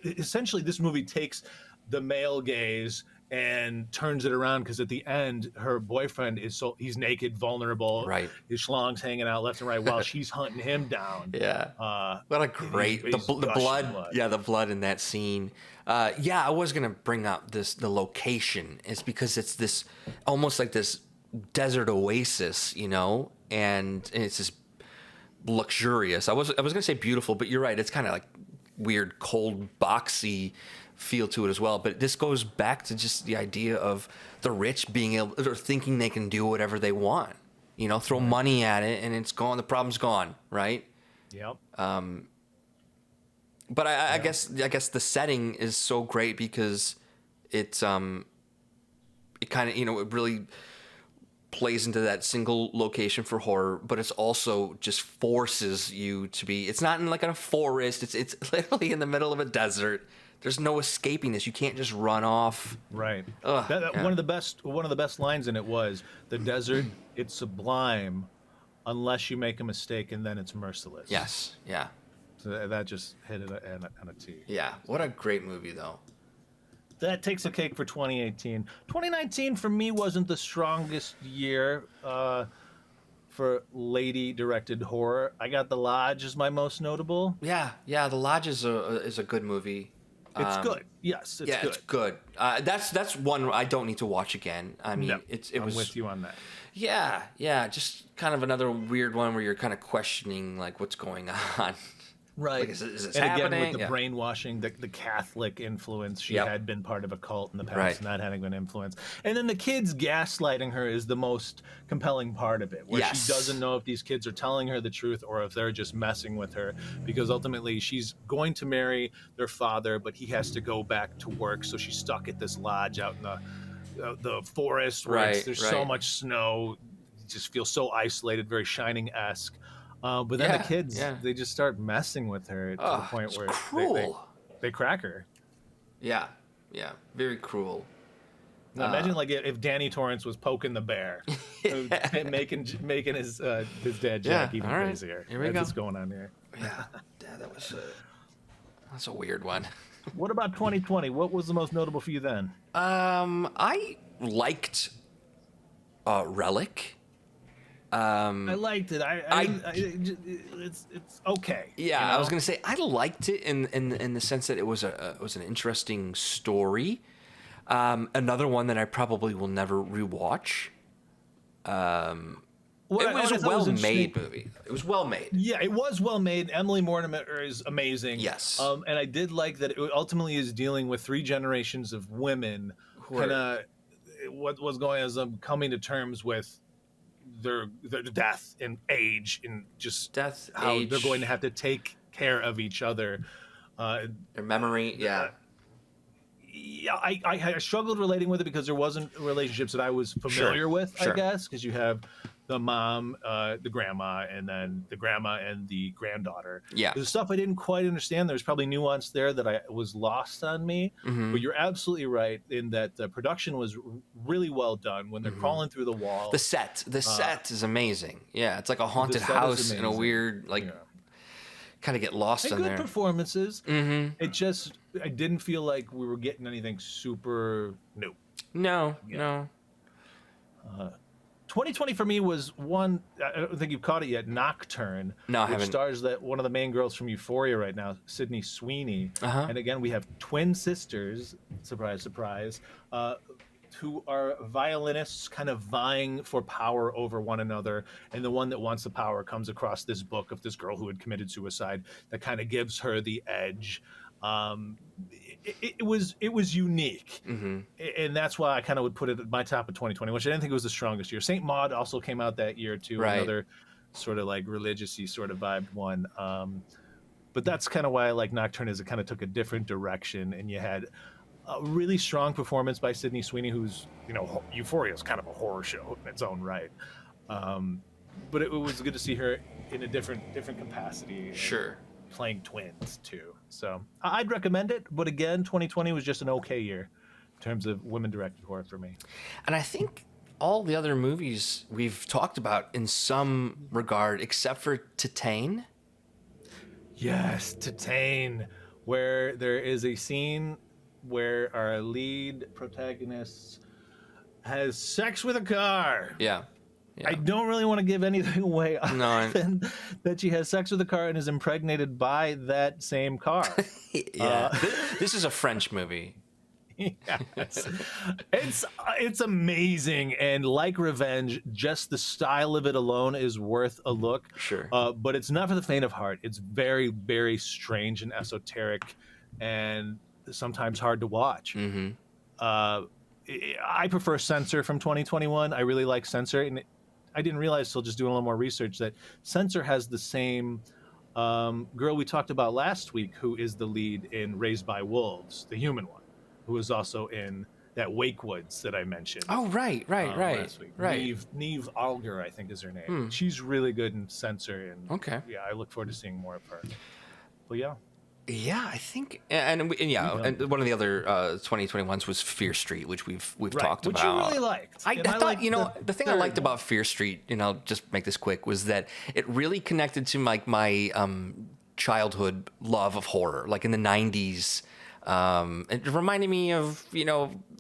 Essentially, this movie takes the male gaze and turns it around because at the end her boyfriend he's naked, vulnerable, Right. his schlong's hanging out left and right while she's hunting him down. Yeah. What a great he's the gushing blood. Yeah, the blood in that scene. Yeah, I was gonna bring up the location. It's because it's this almost like this desert oasis, you know, and it's this luxurious. I was gonna say beautiful, but you're right. It's kind of like weird, cold, boxy feel to it as well. But this goes back to just the idea of the rich being able or thinking they can do whatever they want. You know, throw money at it and it's gone. The problem's gone, right? Yep. But I guess the setting is so great because it's it kind of, you know, it really plays into that single location for horror, but it's also just forces you to be. It's not in like a forest. It's literally in the middle of a desert. There's no escaping this. You can't just run off. Right. Yeah. One of the best lines in it was, "The desert, it's sublime, unless you make a mistake, and then it's merciless." Yes. Yeah. So that just hit it on a T. Yeah. What a great movie, though. That takes a cake for 2018. 2019 for me wasn't the strongest year for lady-directed horror. I got The Lodge as my most notable. Yeah. Yeah. The Lodge is a good movie. It's good. Yes, it's good. It's good. That's one I don't need to watch again. I mean, No, I'm with you on that. Yeah. Just kind of another weird one where you're kind of questioning like what's going on. Right. Like, is this and happening? again, with the brainwashing, the Catholic influence, she had been part of a cult in the past, and that having been influenced. And then the kids gaslighting her is the most compelling part of it, where she doesn't know if these kids are telling her the truth or if they're just messing with her, because ultimately she's going to marry their father, but he has to go back to work, so she's stuck at this lodge out in the forest where there's so much snow. You just feel so isolated, very Shining-esque. But then the kids, they just start messing with her to the point where cruel. They crack her. Yeah, very cruel. Now imagine like if Danny Torrance was poking the bear, making his dad Jack even crazier. Here we go. That's what's going on here. Yeah, that's a weird one. What about 2020? What was the most notable for you then? I liked Relic. I liked it. It's okay. Yeah, you know? I was gonna say I liked it in the sense that it was an interesting story. Another one that I probably will never rewatch. It was a well-made movie. It was well made. Yeah, it was well made. Emily Mortimer is amazing. Yes. And I did like that it ultimately is dealing with 3 generations of women who kind of what was going as them coming to terms with their death and age and just how they're going to have to take care of each other. Their memory, yeah, I struggled relating with it because there wasn't relationships that I was familiar with, I guess, because you have the mom, the grandma, and then the grandma and the granddaughter. Yeah. There's stuff I didn't quite understand. There's probably nuance there that I was lost on me. Mm-hmm. But you're absolutely right in that the production was really well done when they're crawling through the wall. The set is amazing. Yeah, it's like a haunted house in a weird, kind of get lost in there. Good performances. Mm-hmm. It just, I didn't feel like we were getting anything super new. No. 2020 for me was one, I don't think you've caught it yet, Nocturne. No, I which haven't. Stars one of the main girls from Euphoria right now, Sydney Sweeney. Uh-huh. And again, we have twin sisters, surprise, surprise, who are violinists kind of vying for power over one another. And the one that wants the power comes across this book of this girl who had committed suicide that kind of gives her the edge. It was unique, and that's why I kind of would put it at my top of 2020, which I didn't think it was the strongest year. Saint Maud also came out that year too, another sort of like religious-y sort of vibed one. But that's kind of why I like Nocturne, is it kind of took a different direction, and you had a really strong performance by Sydney Sweeney, who's, you know, Euphoria is kind of a horror show in its own right. But it was good to see her in a different capacity. Sure. Playing twins too, so I'd recommend it. But again, 2020 was just an okay year in terms of women-directed horror for me. And I think all the other movies we've talked about in some regard, except for Titane. Yes, Titane, where there is a scene where our lead protagonist has sex with a car. Yeah. I don't really want to give anything away other No. than that she has sex with a car and is impregnated by that same car. Yeah. This is a French movie. Yes. It's amazing, and like Revenge, just the style of it alone is worth a look. Sure. But it's not for the faint of heart. It's very, very strange and esoteric, and sometimes hard to watch. Mm-hmm. I prefer Censor from 2021. I really like Censor, and I didn't realize till just doing a little more research that Censor has the same girl we talked about last week, who is the lead in Raised by Wolves, the human one, who is also in that Wake Woods that I mentioned. Oh, right. Last week. Right. Neve Alger, I think is her name. She's really good in Censor, and Okay. yeah, I look forward to seeing more of her. But yeah. Yeah, I think, and one of the other 2021s was Fear Street, which we've talked which about. you really liked. I thought, the thing I liked about Fear Street, and I'll just make this quick, was that it really connected to like my childhood love of horror, like in the 90s. It reminded me of,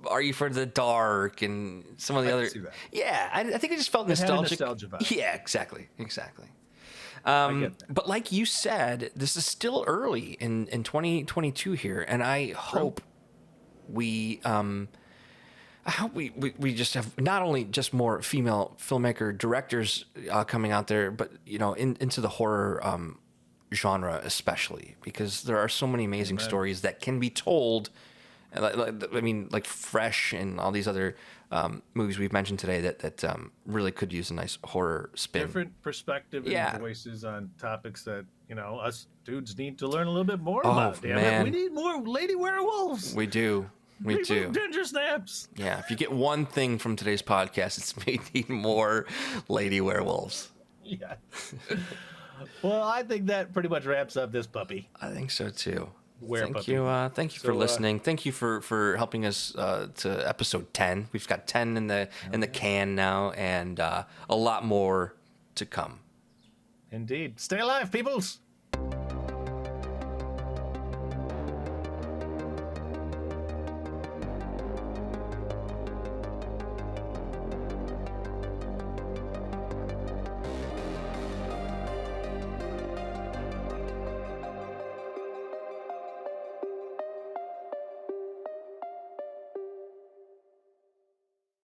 Are You for the Dark and some of the other. Yeah, I think it just felt nostalgic. Nostalgia vibe. Yeah, exactly. But like you said, this is still early in 2022 here, and I hope we just have not only just more female filmmaker directors coming out there, but into the horror genre especially, because there are so many amazing stories that can be told. Like Fresh and all these other movies we've mentioned today that really could use a nice horror spin. Different perspective and voices on topics that, us dudes need to learn a little bit more about. Damn it. We need more lady werewolves. We do. We do. Ginger snaps. Yeah, if you get one thing from today's podcast, it's we need more lady werewolves. Yeah. Well, I think that pretty much wraps up this puppy. I think so too. Thank you for listening. Thank you for helping us to episode 10. We've got 10 in the can now, and a lot more to come. Indeed. Stay alive, peoples.